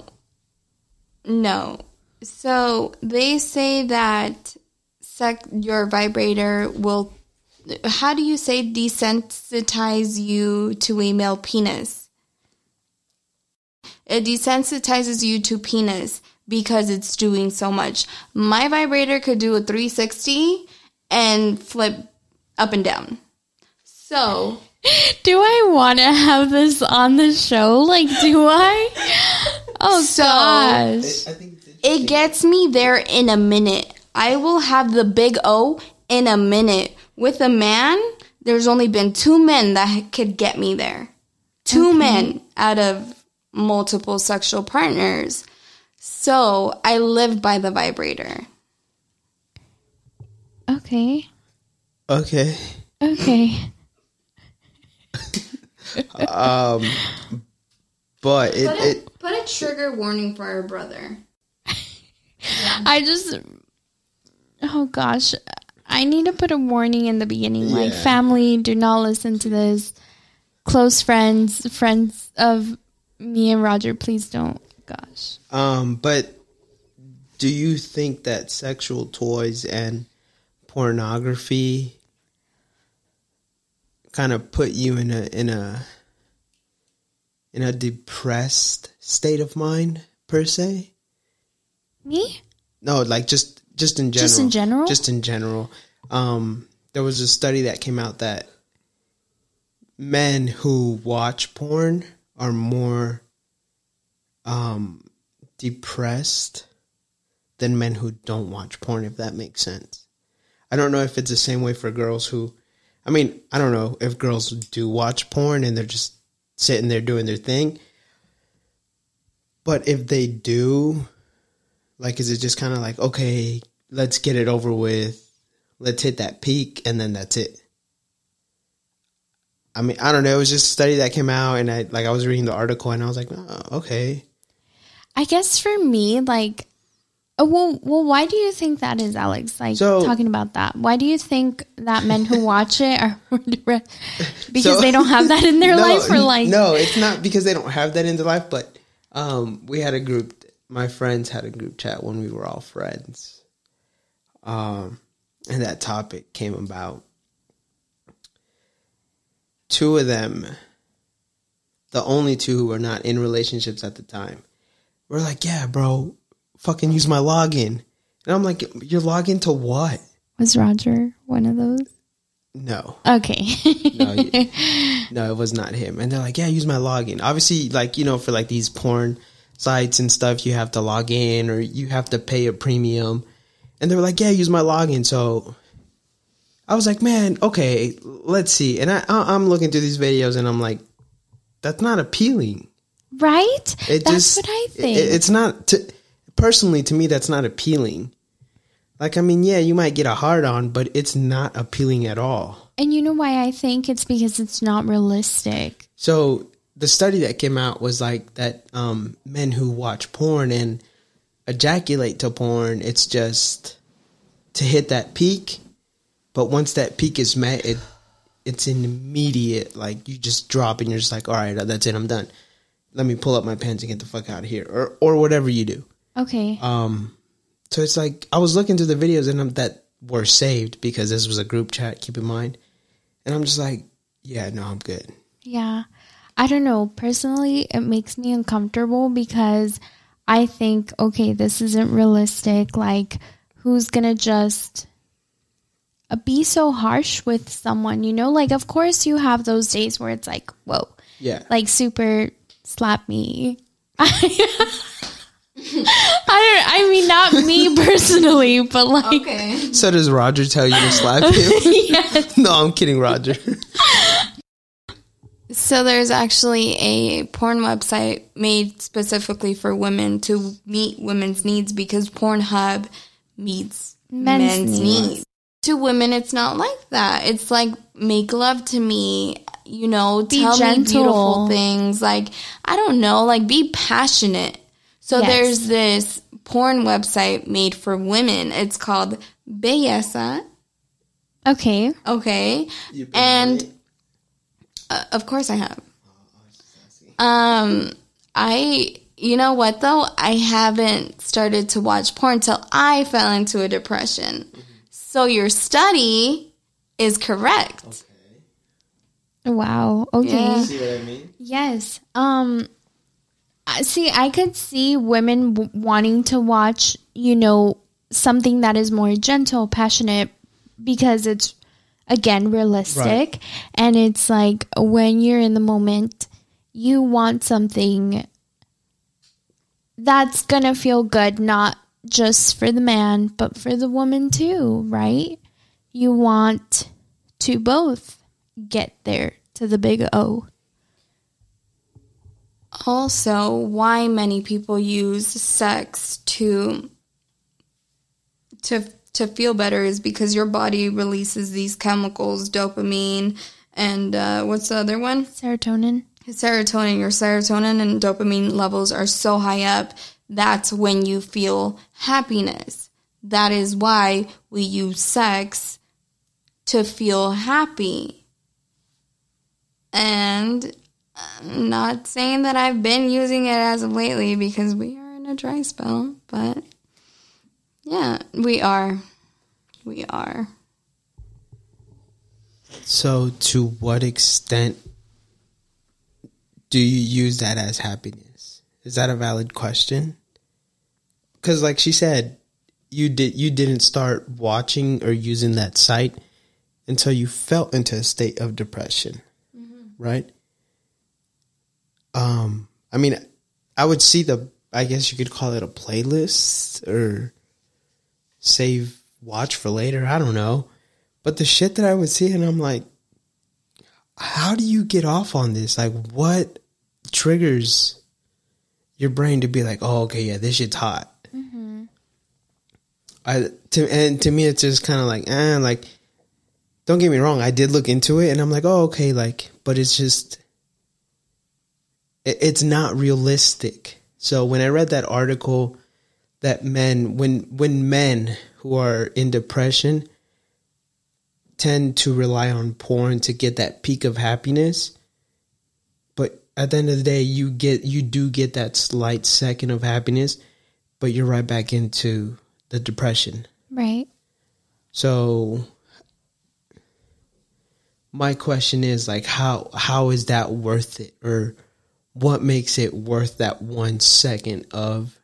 So they say that your vibrator will, how do you say, desensitize you to a male penis? It desensitizes you to penis because it's doing so much. My vibrator could do a 360 and flip up and down. So Do I want to have this on the show? Like, do I? Oh, So- gosh. I think it gets me there in a minute. I will have the big O in a minute. With a man, there's only been 2 men that could get me there. 2 men out of multiple sexual partners. So I live by the vibrator. Okay. Okay. Okay. But it Put a trigger warning for our brother. Oh gosh, I need to put a warning in the beginning, like, family, do not listen to this. Close friends of me and Roger, please don't. Gosh. But do you think that sexual toys and pornography kind of put you in a depressed state of mind per se? Me? No, like just in general. Just in general? Just in general. There was a study that came out that men who watch porn are more depressed than men who don't watch porn, if that makes sense. I don't know if it's the same way for girls who, I mean, I don't know if girls do watch porn and they're just sitting there doing their thing. But if they do, like, is it just kind of like, okay, let's get it over with, let's hit that peak, and then that's it? I mean, I don't know. It was just a study that came out, and I was reading the article, and I was like, oh, okay. I guess for me, like, well, why do you think that is, Alex? Like, talking about that, why do you think that men who watch it are more depressed? Because they don't have that in their life, or like? No, it's not because they don't have that in their life, but we had a group. My friends had a group chat when we were all friends, and that topic came about. Two of them, the only two who were not in relationships at the time, were like, yeah, bro, fucking use my login. And I'm like, your login to what? Was Roger one of those? No. Okay. No, it was not him. And they're like, yeah, use my login. Obviously, like, you know, for like these porn sites and stuff, you have to log in or you have to pay a premium. And they were like, yeah, use my login. So I was like, man, okay, let's see. And I'm looking through these videos and I'm like, that's not appealing. Right? That's what I think. It's not, personally, to me, that's not appealing. Like, I mean, yeah, you might get a hard on, but it's not appealing at all. And you know why I think? It's because it's not realistic. So the study that came out was like that men who watch porn and ejaculate to porn, it's just to hit that peak. But once that peak is met, it's an immediate, like, you just drop and you're just like, all right, that's it, I'm done. Let me pull up my pants and get the fuck out of here. Or whatever you do. Okay. So it's like, I was looking through the videos and that were saved because this was a group chat, keep in mind. And I'm just like, yeah, no, I'm good. Yeah. I don't know. Personally, it makes me uncomfortable because I think, okay, this isn't realistic. Like, who's going to just be so harsh with someone, you know? Like, of course you have those days where it's like, whoa. Yeah. Like, super slap me. I mean, not me personally, but like. Okay. So does Roger tell you to slap him? Yes. No, I'm kidding, Roger. So there's actually a porn website made specifically for women to meet women's needs because Pornhub meets men's needs. To women, it's not like that. It's like, make love to me, you know, tell me beautiful things. Like, I don't know, like, be passionate. So there's this porn website made for women. It's called Belleza. Okay. Okay. And of course I have. You know what though? I haven't started to watch porn till I fell into a depression. Mm-hmm. So your study is correct. Okay. Wow. Okay. Yeah. See what I mean? Yes. See, I could see women wanting to watch, you know, something that is more gentle, passionate, because it's, again, realistic. Right. And it's like when you're in the moment, you want something that's going to feel good, not just for the man, but for the woman too, right? You want to both get there to the big O. Also, why many people use sex to to feel better is because your body releases these chemicals, dopamine, and what's the other one? Serotonin. Serotonin. Your serotonin and dopamine levels are so high up. That's when you feel happiness. That is why we use sex to feel happy. And I'm not saying that I've been using it as of lately because we are in a dry spell, but yeah, we are. We are. So to what extent do you use that as happiness? Is that a valid question? Because like she said, you didn't start watching or using that site until you fell into a state of depression, right? I mean, I would see I guess you could call it a playlist or save watch for later. I don't know. But the shit that I would see, and I'm like, how do you get off on this? Like, what triggers your brain to be like, oh, okay, yeah, this shit's hot. Mm-hmm. To me, it's just kind of like, don't get me wrong. I did look into it and I'm like, oh, okay. Like, but it's just, it's not realistic. So when I read that article that when men who are in depression tend to rely on porn to get that peak of happiness, but at the end of the day, you do get that slight second of happiness, but you're right back into the depression. Right. So my question is like, how is that worth it? Or what makes it worth that 1 second of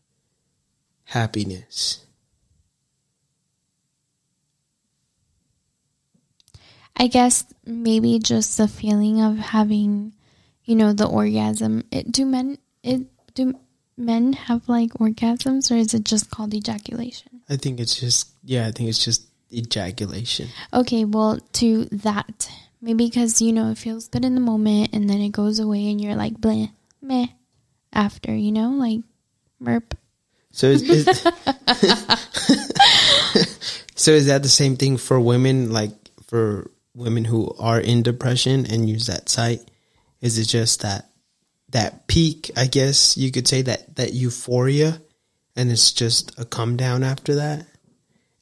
happiness? I guess maybe just the feeling of having, the orgasm. Do men have like orgasms, or is it just called ejaculation? I think it's just ejaculation. Okay, well, to that, maybe because, it feels good in the moment and then it goes away and you're like, bleh, meh, after, like, merp. So is so is that the same thing for women, like for women who are in depression and use that site? Is it just that peak, I guess you could say, that euphoria, and it's just a come down after that?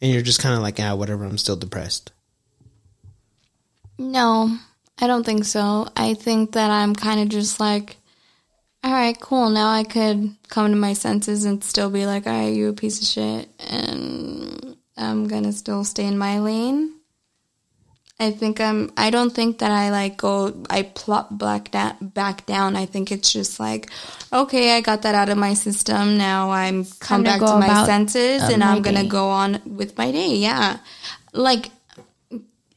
And you're just kind of like, whatever, I'm still depressed. No, I don't think so. I think that I'm kind of just like, all right, cool. Now I could come to my senses and still be like, all right, you a piece of shit. And I'm going to still stay in my lane. I don't think that I plop back down. I think it's just like, okay, I got that out of my system. Now I'm come back to my senses and I'm going to go on with my day. Yeah. Like,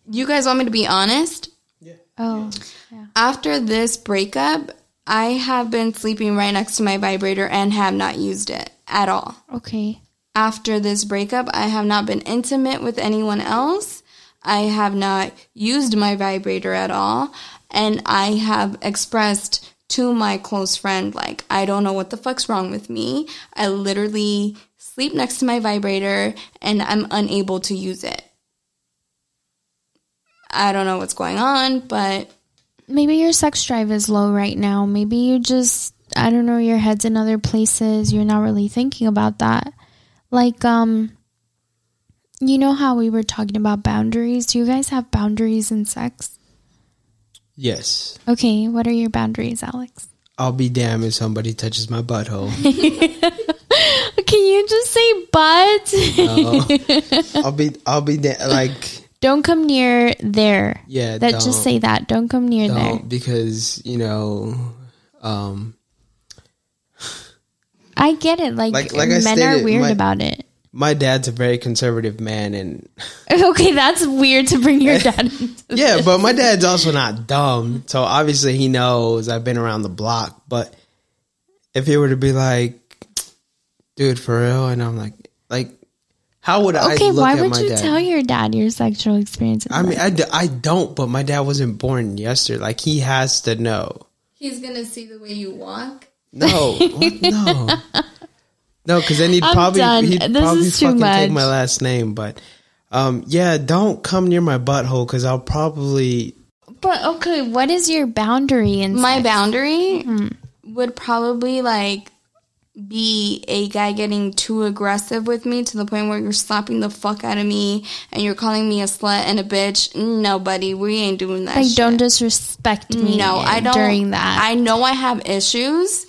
you guys want me to be honest? Yeah. Oh, yeah. After this breakup, I have been sleeping right next to my vibrator and have not used it at all. Okay. After this breakup, I have not been intimate with anyone else. I have not used my vibrator at all. And I have expressed to my close friend, like, I don't know what the fuck's wrong with me. I literally sleep next to my vibrator and I'm unable to use it. I don't know what's going on, but maybe your sex drive is low right now. Maybe you just, I don't know, your head's in other places. You're not really thinking about that. Like, you know how we were talking about boundaries? Do you guys have boundaries in sex? Yes. Okay, what are your boundaries, Alex? I'll be damned if somebody touches my butthole. Can you just say butt? No. I'll be like, don't come near there. Yeah, just say that. Don't come near there. Because, I get it. Like men stated, are weird about it. My dad's a very conservative man, and okay, that's weird to bring your dad into yeah, but my dad's also not dumb, so obviously he knows I've been around the block. But if he were to be like, dude, for real, and I'm like, how would I look at my dad? Okay, why would you tell your dad your sexual experiences? I mean, I don't, but my dad wasn't born yesterday. Like, he has to know. He's gonna see the way you walk. No, no. No, because then he'd I'm probably done. he'd This probably is too fucking take much. my last name. But yeah, don't come near my butthole because I'll probably. But okay, what is your boundary in My sex? boundary would probably like be a guy getting too aggressive with me to the point where you're slapping the fuck out of me and you're calling me a slut and a bitch. No, buddy, we ain't doing that. Like, shit. don't disrespect me. No, I don't. During that. I know I have issues,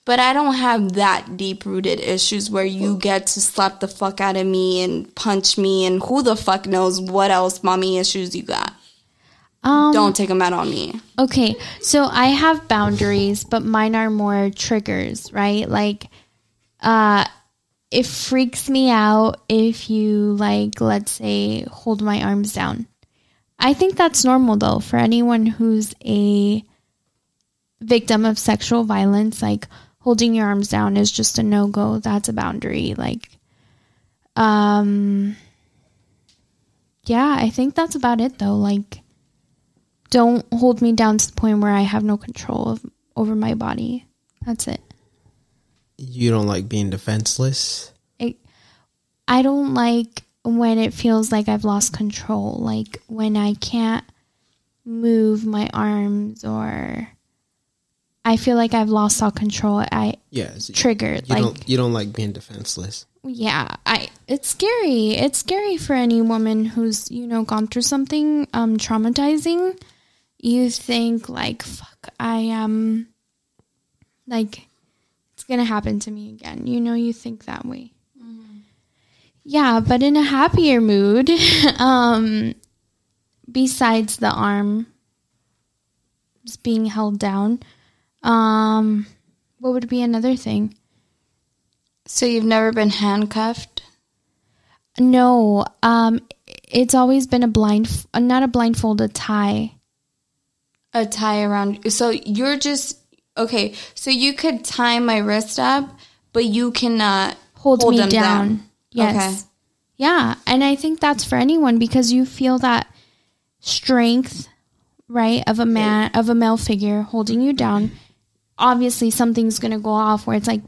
but I don't have that deep-rooted issues where you get to slap the fuck out of me and punch me and who the fuck knows what else mommy issues you got. Don't take them out on me. Okay, so I have boundaries, but mine are more triggers, right? Like, it freaks me out if you, like, let's say, hold my arms down. I think that's normal, though, for anyone who's a victim of sexual violence. Like, holding your arms down is just a no-go. That's a boundary. Like, yeah, I think that's about it, though. Like, don't hold me down to the point where I have no control over my body. That's it. You don't like being defenseless? I don't like when it feels like I've lost control. Like when I can't move my arms or I feel like I've lost all control. Triggered. You don't like being defenseless. Yeah, it's scary. It's scary for any woman who's, gone through something traumatizing. You think like, fuck, I am like, it's going to happen to me again. You think that way. Mm-hmm. Yeah, but in a happier mood, besides the arm being held down, what would be another thing? So you've never been handcuffed? No, it's always been not a blindfold, a tie. A tie around. So you're just, okay, so you could tie my wrist up, but you cannot hold me them down. Yes. Okay. Yeah, and I think that's for anyone because you feel that strength, right, of a male figure holding you down. Obviously, something's going to go off where it's like,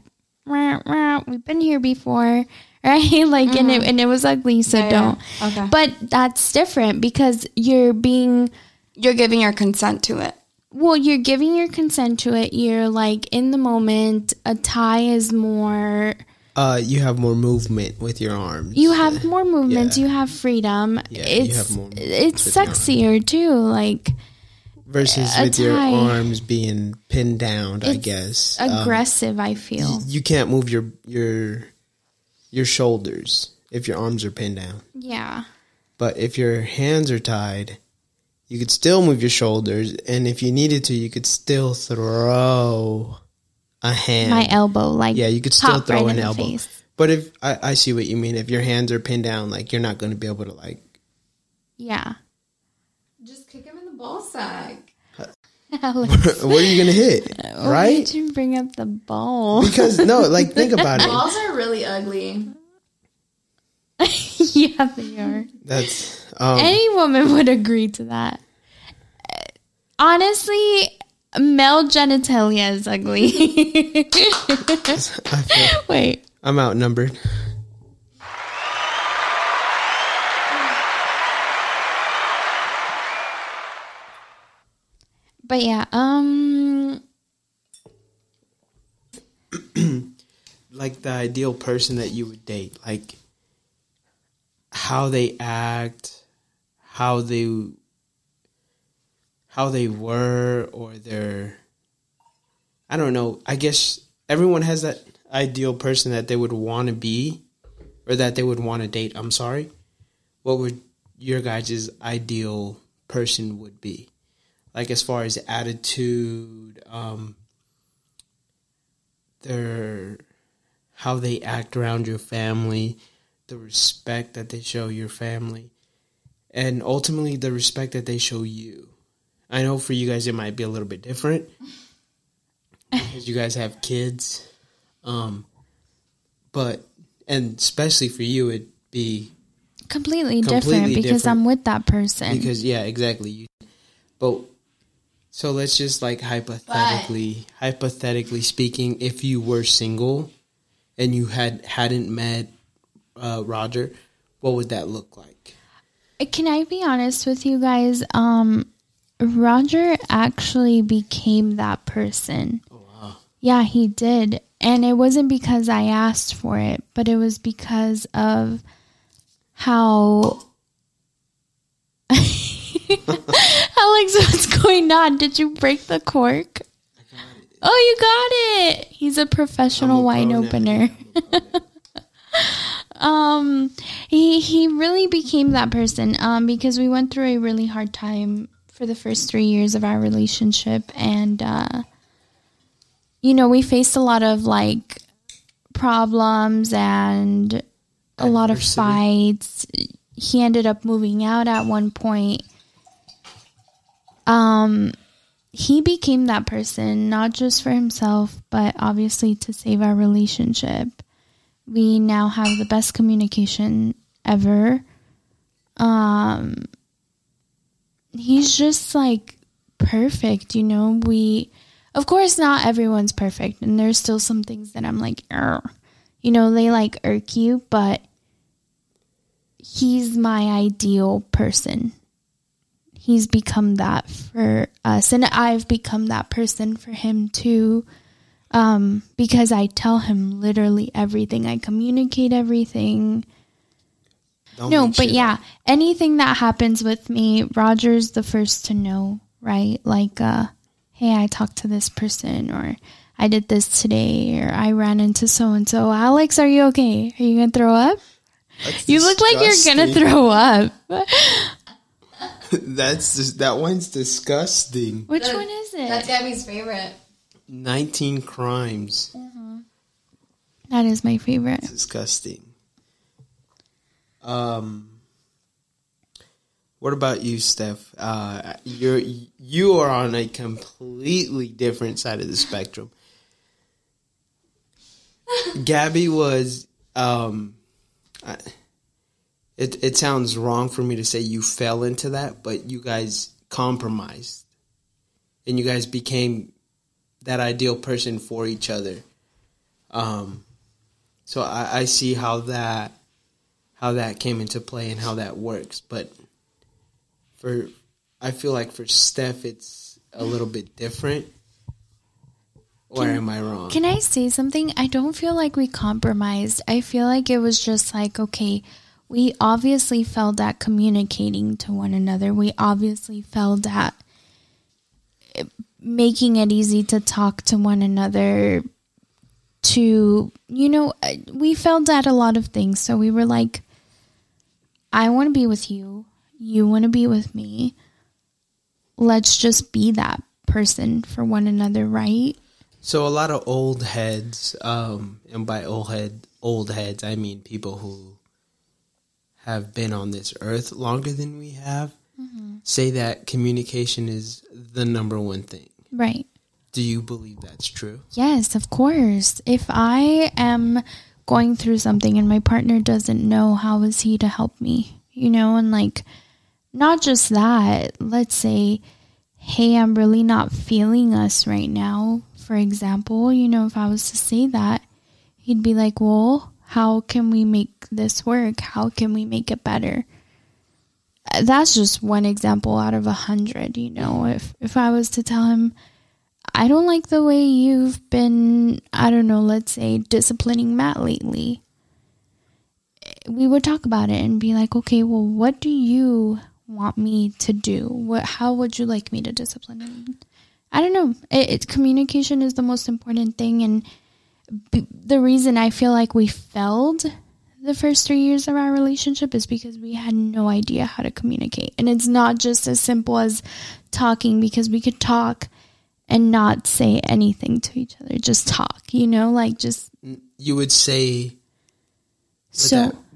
rah, rah, we've been here before, right? Like, and it was ugly, so don't. Yeah. Okay. But that's different because you're giving your consent to it. Well, you're giving your consent to it. You're like in the moment. A tie is more. You have more movement with your arms. You have more movement. Yeah. You have freedom. Yeah, it's you have more it's sexier too. Like versus with your arms being pinned down. I guess aggressive. I feel you can't move your shoulders if your arms are pinned down. Yeah. But if your hands are tied, you could still move your shoulders, and if you needed to, you could still throw a hand. My elbow, like yeah, you could still throw right an in elbow. The face. But if I see what you mean, if your hands are pinned down, like you're not going to be able to like. Yeah. Just kick him in the ball sack. Alex, what are you going to hit? Right? Why did you bring up the ball? Because no, like think about it. Balls are really ugly. Yeah, they are. That's any woman would agree to that. Honestly, male genitalia is ugly. Wait, I'm outnumbered. but yeah, like the ideal person that you would date, like how they act, how they were, or their, I don't know. I guess everyone has that ideal person that they would want to be, or that they would want to date. I'm sorry. What would your guys' ideal person would be? Like as far as attitude, how they act around your family, the respect that they show your family, and ultimately the respect that they show you. I know for you guys it might be a little bit different because you guys have kids, but and especially for you it'd be completely different because I'm with that person. Because yeah, exactly. But so let's just like hypothetically speaking, if you were single, and you hadn't met Roger, what would that look like? Can I be honest with you guys? Roger actually became that person. Oh, wow. Yeah, he did. And it wasn't because I asked for it, but it was because of how... Alex, what's going on? Did you break the cork? I got it. Oh, you got it. He's a professional wine opener. He really became that person because we went through a really hard time for the first 3 years of our relationship, and we faced a lot of like problems and a lot of fights. He ended up moving out at one point. He became that person, not just for himself, but obviously to save our relationship. We now have the best communication ever. He's just like perfect, of course not everyone's perfect, and there's still some things that I'm like, they like irk you, but he's my ideal person. He's become that for us, and I've become that person for him too, because I tell him literally everything. I communicate everything. Yeah, anything that happens with me, Roger's the first to know, right? Like, hey, I talked to this person, or I did this today, or I ran into so-and-so. Alex, are you okay? Are you going to throw up? You look like you're going to throw up. That one's disgusting. Which one is it? That's Gabby's favorite. 19 Crimes. Mm-hmm. That is my favorite. It's disgusting. What about you, Steph? You are on a completely different side of the spectrum. Gabby was, it sounds wrong for me to say you fell into that, but you guys compromised, and you guys became that ideal person for each other. So I see how that came into play and how that works, but I feel like for Steph it's a little bit different. Or am I wrong? Can I say something? I don't feel like we compromised. I feel like it was just like, okay, we obviously failed at communicating to one another. We obviously failed at making it easy to talk to one another. We failed at a lot of things. So we were like, I want to be with you. You want to be with me. Let's just be that person for one another, right? So a lot of old heads, and by old heads, I mean people who have been on this earth longer than we have, say that communication is the number one thing. Right. Do you believe that's true? Yes, of course. If I am going through something and my partner doesn't know, how is he to help me? And like, not just that, let's say, hey, I'm really not feeling us right now. For example, if I was to say that, he'd be like, well, how can we make this work? How can we make it better? That's just one example out of 100, If I was to tell him, I don't like the way you've been, let's say, disciplining Matt lately, we would talk about it and be like, okay, well, what do you want me to do? How would you like me to discipline him? I don't know. Communication is the most important thing, and the reason I feel like we failed the first 3 years of our relationship is because we had no idea how to communicate. And it's not just as simple as talking, because we could talk and not say anything to each other. Just talk, just... You would say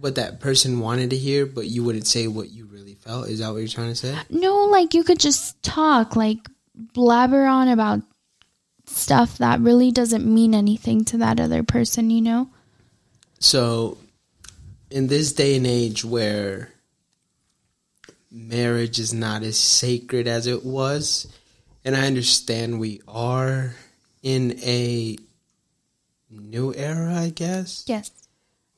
what that person wanted to hear, but you wouldn't say what you really felt? Is that what you're trying to say? No, like you could just talk, like blabber on about stuff that really doesn't mean anything to that other person, So, in this day and age where marriage is not as sacred as it was, and I understand we are in a new era, I guess. Yes.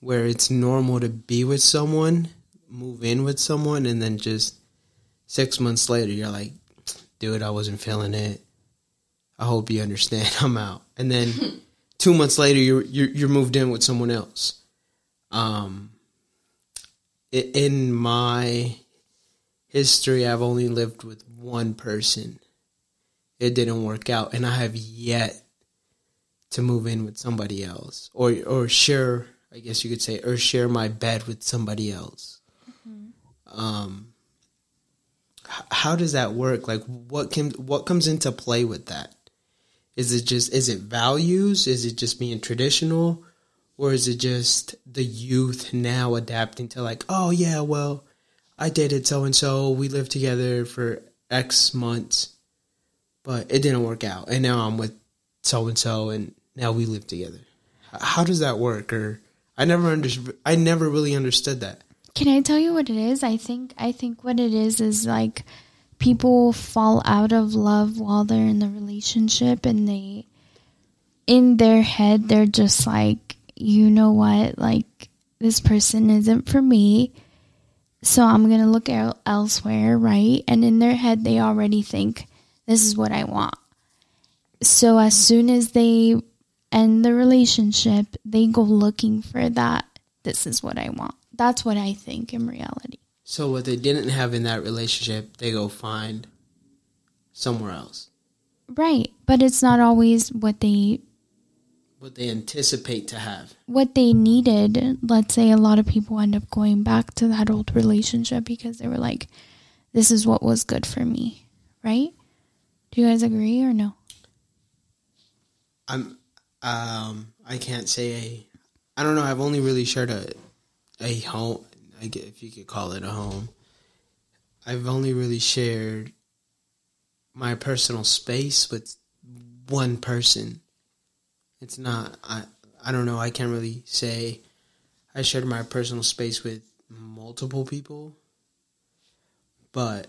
Where it's normal to be with someone, move in with someone, and then just 6 months later, you're like, dude, I wasn't feeling it. I hope you understand. I'm out. And then 2 months later, you're moved in with someone else. In my history, I've only lived with one person. It didn't work out, and I have yet to move in with somebody else, or share, I guess you could say, or share my bed with somebody else. Mm-hmm. How does that work? Like, what comes into play with that? Is it values? Is it just being traditional? Or is it just the youth now adapting to like, oh yeah, well, I dated so-and-so, we lived together for X months, but it didn't work out. And now I'm with so-and-so and now we live together. How does that work? Or I never really understood that. Can I tell you what it is? I think what it is like people fall out of love while they're in the relationship, and they, in their head, they're just like, you know what, like, this person isn't for me, so I'm going to look elsewhere, right? And in their head, they already think, this is what I want. So as soon as they end the relationship, they go looking for that, this is what I want. That's what I think in reality. So what they didn't have in that relationship, they go find somewhere else. Right, but it's not always what they anticipate to have. What they needed. Let's say a lot of people end up going back to that old relationship because they were like, this is what was good for me, right? Do you guys agree or no? I can't say I don't know, I've only really shared a home, I guess, if you could call it a home. I've only really shared my personal space with one person. It's not, I don't know, I can't really say I shared my personal space with multiple people, but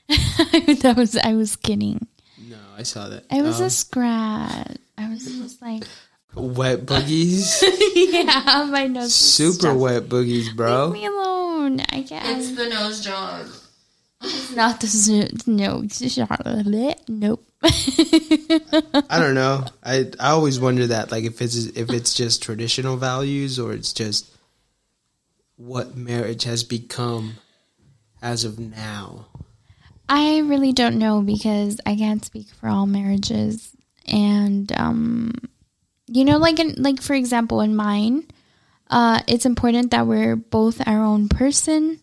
I was kidding. No, I saw that. It was a scratch. I was just like, wet boogies? Yeah, my nose. Super wet boogies, bro. Leave me alone. I guess. It's the nose job. It's not the nose, Charlotte. Nope. I don't know. I always wonder that, like, if it's just traditional values or it's just what marriage has become as of now. I really don't know because I can't speak for all marriages, and you know, like for example, in mine, it's important that we're both our own person,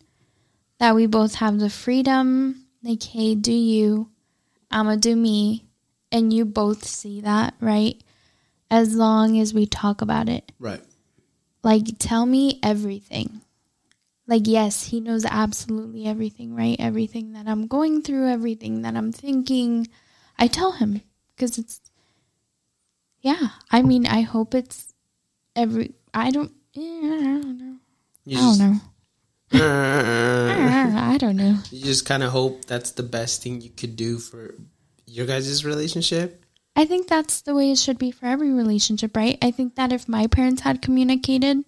that we both have the freedom. Like, hey, do you? I'ma do me, and you both see that, right? As long as we talk about it, right? Like, tell me everything. Like, yes, he knows absolutely everything, right? Everything that I'm going through, everything that I'm thinking, I tell him because it's, yeah. I mean, I hope it's I don't know. I don't know. You just kind of hope that's the best thing you could do for your guys' relationship? I think that's the way it should be for every relationship, right? I think that if my parents had communicated,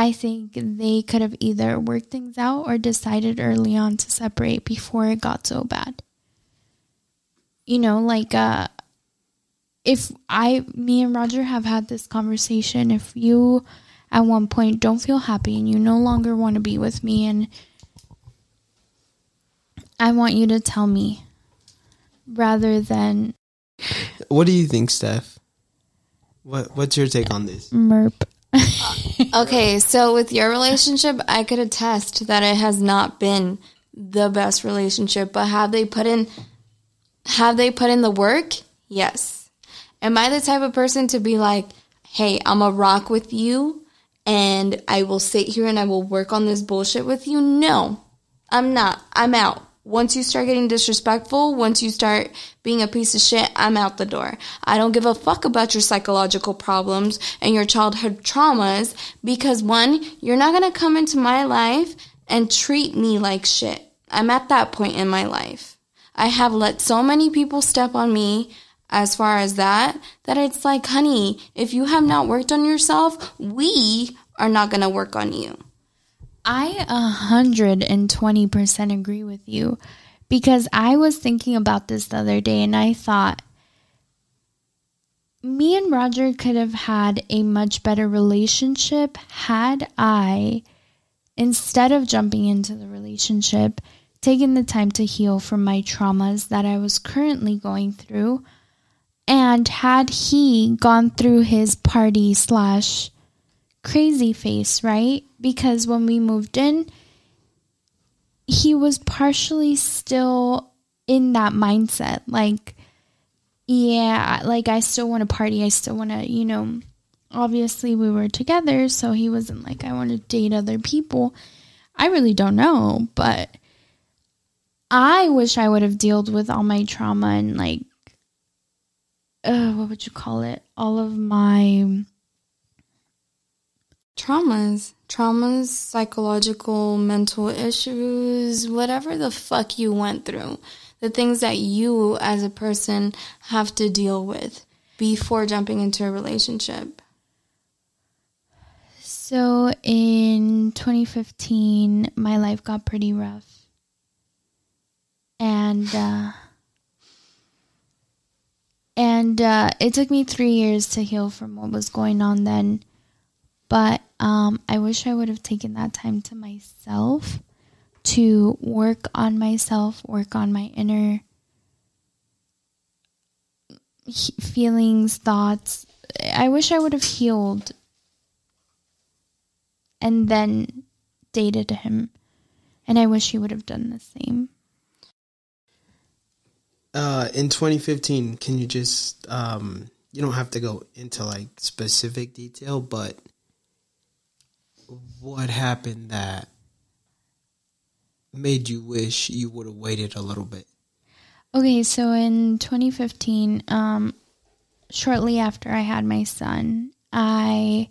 I think they could have either worked things out or decided early on to separate before it got so bad. You know, like, if me and Roger have had this conversation, if you at one point don't feel happy and you no longer want to be with me, and I want you to tell me rather than... What do you think, Steph? What's your take on this? Merp. Okay, so with your relationship, I could attest that it has not been the best relationship, but have they put in the work? Yes. Am I the type of person to be like, hey, I'm a rock with you and I will sit here and I will work on this bullshit with you? No, I'm not. I'm out. Once you start getting disrespectful, once you start being a piece of shit, I'm out the door. I don't give a fuck about your psychological problems and your childhood traumas because, one, you're not going to come into my life and treat me like shit. I'm at that point in my life. I have let so many people step on me. as far as that it's like, honey, if you have not worked on yourself, we are not going to work on you. I 120% agree with you, because I was thinking about this the other day and I thought, me and Roger could have had a much better relationship had I, instead of jumping into the relationship, taken the time to heal from my traumas that I was currently going through, and had he gone through his party / crazy face, right? Because when we moved in, he was partially still in that mindset. Like, yeah, like I still want to party. I still want to, obviously we were together. So he wasn't like, I want to date other people. I really don't know. But I wish I would have dealt with all my trauma and like, what would you call it? All of my traumas, psychological, mental issues, whatever the fuck you went through, the things that you as a person have to deal with before jumping into a relationship. So in 2015, my life got pretty rough. And it took me 3 years to heal from what was going on then. But I wish I would have taken that time to myself to work on myself, work on my inner feelings, thoughts. I wish I would have healed and then dated him. And I wish he would have done the same. In 2015, can you just, you don't have to go into like specific detail, but what happened that made you wish you would have waited a little bit? Okay, so in 2015, shortly after I had my son, I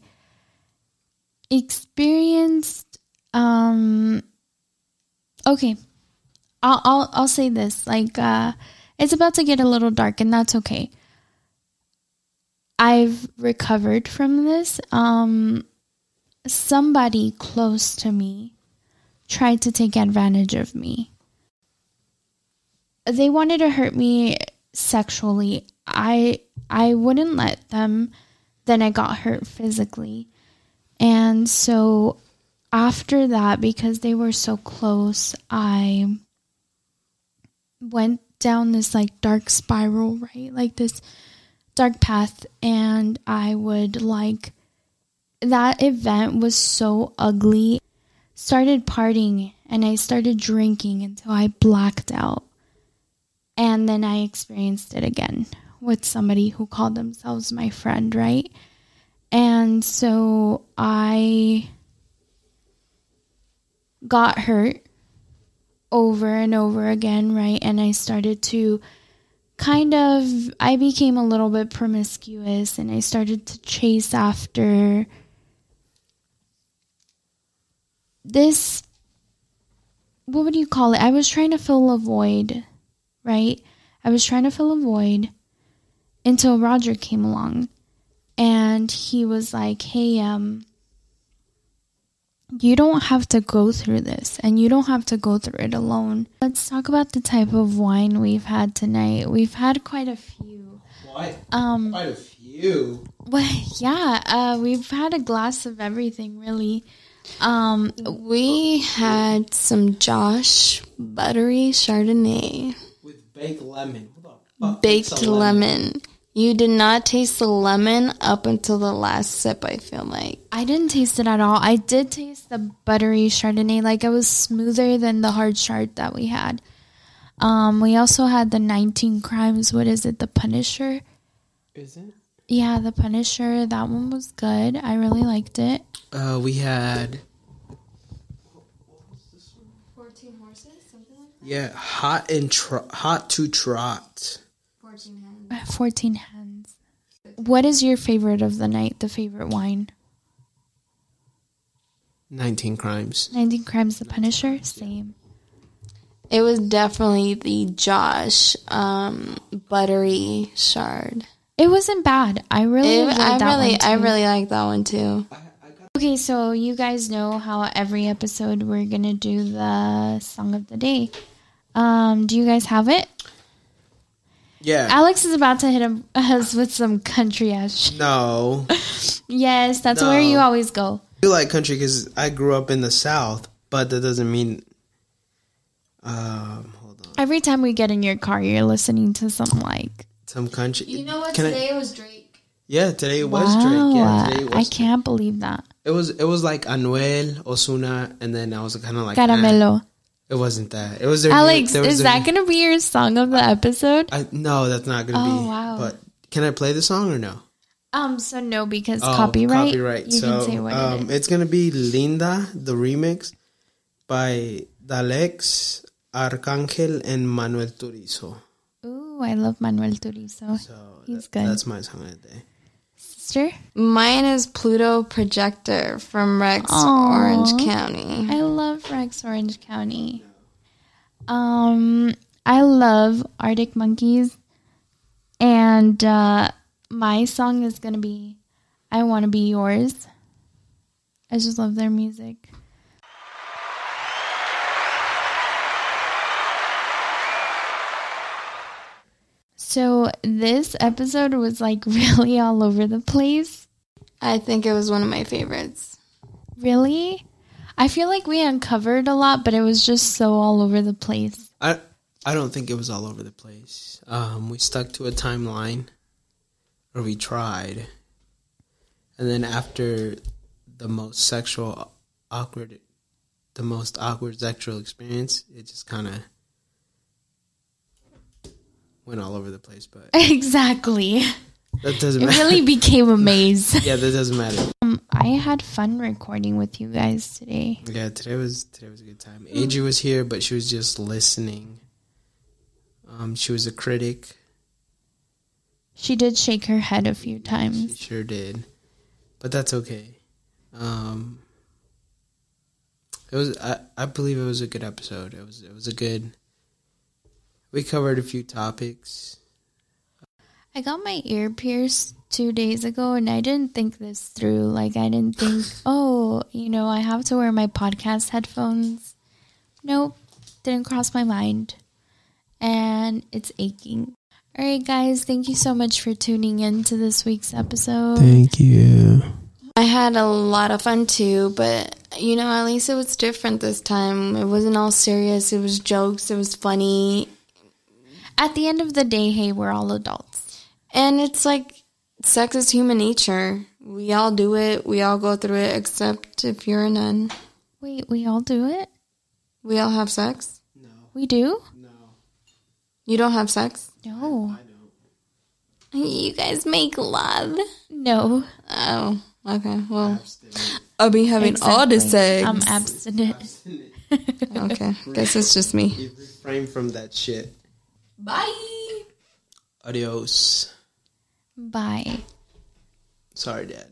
experienced, okay, I'll say this, like, it's about to get a little dark, and that's okay. I've recovered from this. Somebody close to me tried to take advantage of me. They wanted to hurt me sexually. I wouldn't let them. Then I got hurt physically. And so after that, because they were so close, I went down this like dark spiral, right? Like this dark path. And I would like, that event was so ugly. Started partying and I started drinking until I blacked out. And then I experienced it again with somebody who called themselves my friend, right? And so I got hurt over and over again, right? And I started to I became a little bit promiscuous and I started to chase after this, what would you call it? I was trying to fill a void, right? I was trying to fill a void until Roger came along and he was like, hey, you don't have to go through this and you don't have to go through it alone. Let's talk about the type of wine we've had tonight. We've had quite a few. Quite a few? Well, yeah, we've had a glass of everything, really. We had some Josh buttery Chardonnay. With baked lemon. Baked lemon. You did not taste the lemon up until the last sip, I feel like. I didn't taste it at all. I did taste the buttery Chardonnay. Like, it was smoother than the hard chard that we had. We also had the 19 Crimes. What is it? The Punisher? Is it? Yeah, the Punisher. That one was good. I really liked it. We had... What was this one? 14 Horses? Something like that? Yeah, Hot to Trot. 14 Hands. 14 Hands. What is your favorite of the night? The favorite wine? 19 Crimes. 19 Crimes, the Punisher? Same. It was definitely the Josh buttery shard. It wasn't bad. I really enjoyed that one too. I really like that one too. Okay, so you guys know how every episode we're gonna do the song of the day. Do you guys have it? Yeah. Alex is about to hit us with some country ass shit. No. Yes, that's where you always go. I do like country because I grew up in the South, but that doesn't mean... hold on. Every time we get in your car, you're listening to some country. You know what? Today it was Drake. Yeah, today it was Drake. Yeah, today it was I can't believe that. It was like Anuel, Ozuna, and then I was kind of like... Caramelo. It wasn't that. It was their Alex, is that going to be your song of the episode? No, that's not going to be. Oh, wow. But can I play the song or no? So no, because copyright. Copyright. You can say what it is. It's going to be Linda, the remix by Alex, Arcángel, and Manuel Turizo. Ooh, I love Manuel Turizo. So he's good. That's my song of the day. Sister? Mine is Pluto Projector from Rex Orange County. I love Rex Orange County. I love Arctic Monkeys. And my song is going to be I Want to Be Yours. I just love their music. So this episode was like really all over the place. I think it was one of my favorites. Really? I feel like we uncovered a lot, but it was just so all over the place. I don't think it was all over the place. We stuck to a timeline, or we tried. And then after the most awkward sexual experience, it just kind of went all over the place. But exactly. That doesn't It matter. really became a maze. Yeah, that doesn't matter. I had fun recording with you guys today. Yeah, today was a good time. Angie was here, but she was just listening. She was a critic. She did shake her head a few times. She sure did, but that's okay. It was. I believe it was a good episode. It was a good. We covered a few topics. I got my ear pierced 2 days ago, and I didn't think this through. Like, I didn't think, I have to wear my podcast headphones. Nope, didn't cross my mind. And it's aching. All right, guys, thank you so much for tuning in to this week's episode. Thank you. I had a lot of fun too, but at least it was different this time. It wasn't all serious. It was jokes. It was funny. At the end of the day, hey, we're all adults. And it's like sex is human nature. We all do it. We all go through it, except if you're a nun. Wait, we all do it? We all have sex? No. We do? No. You don't have sex? No. I don't. You guys make love? No. Oh, okay. Well, I'll be having Exactly. all the sex. I'm abstinent. Okay. Guess it's just me. You refrain from that shit. Bye. Adios. Bye. Sorry, Dad.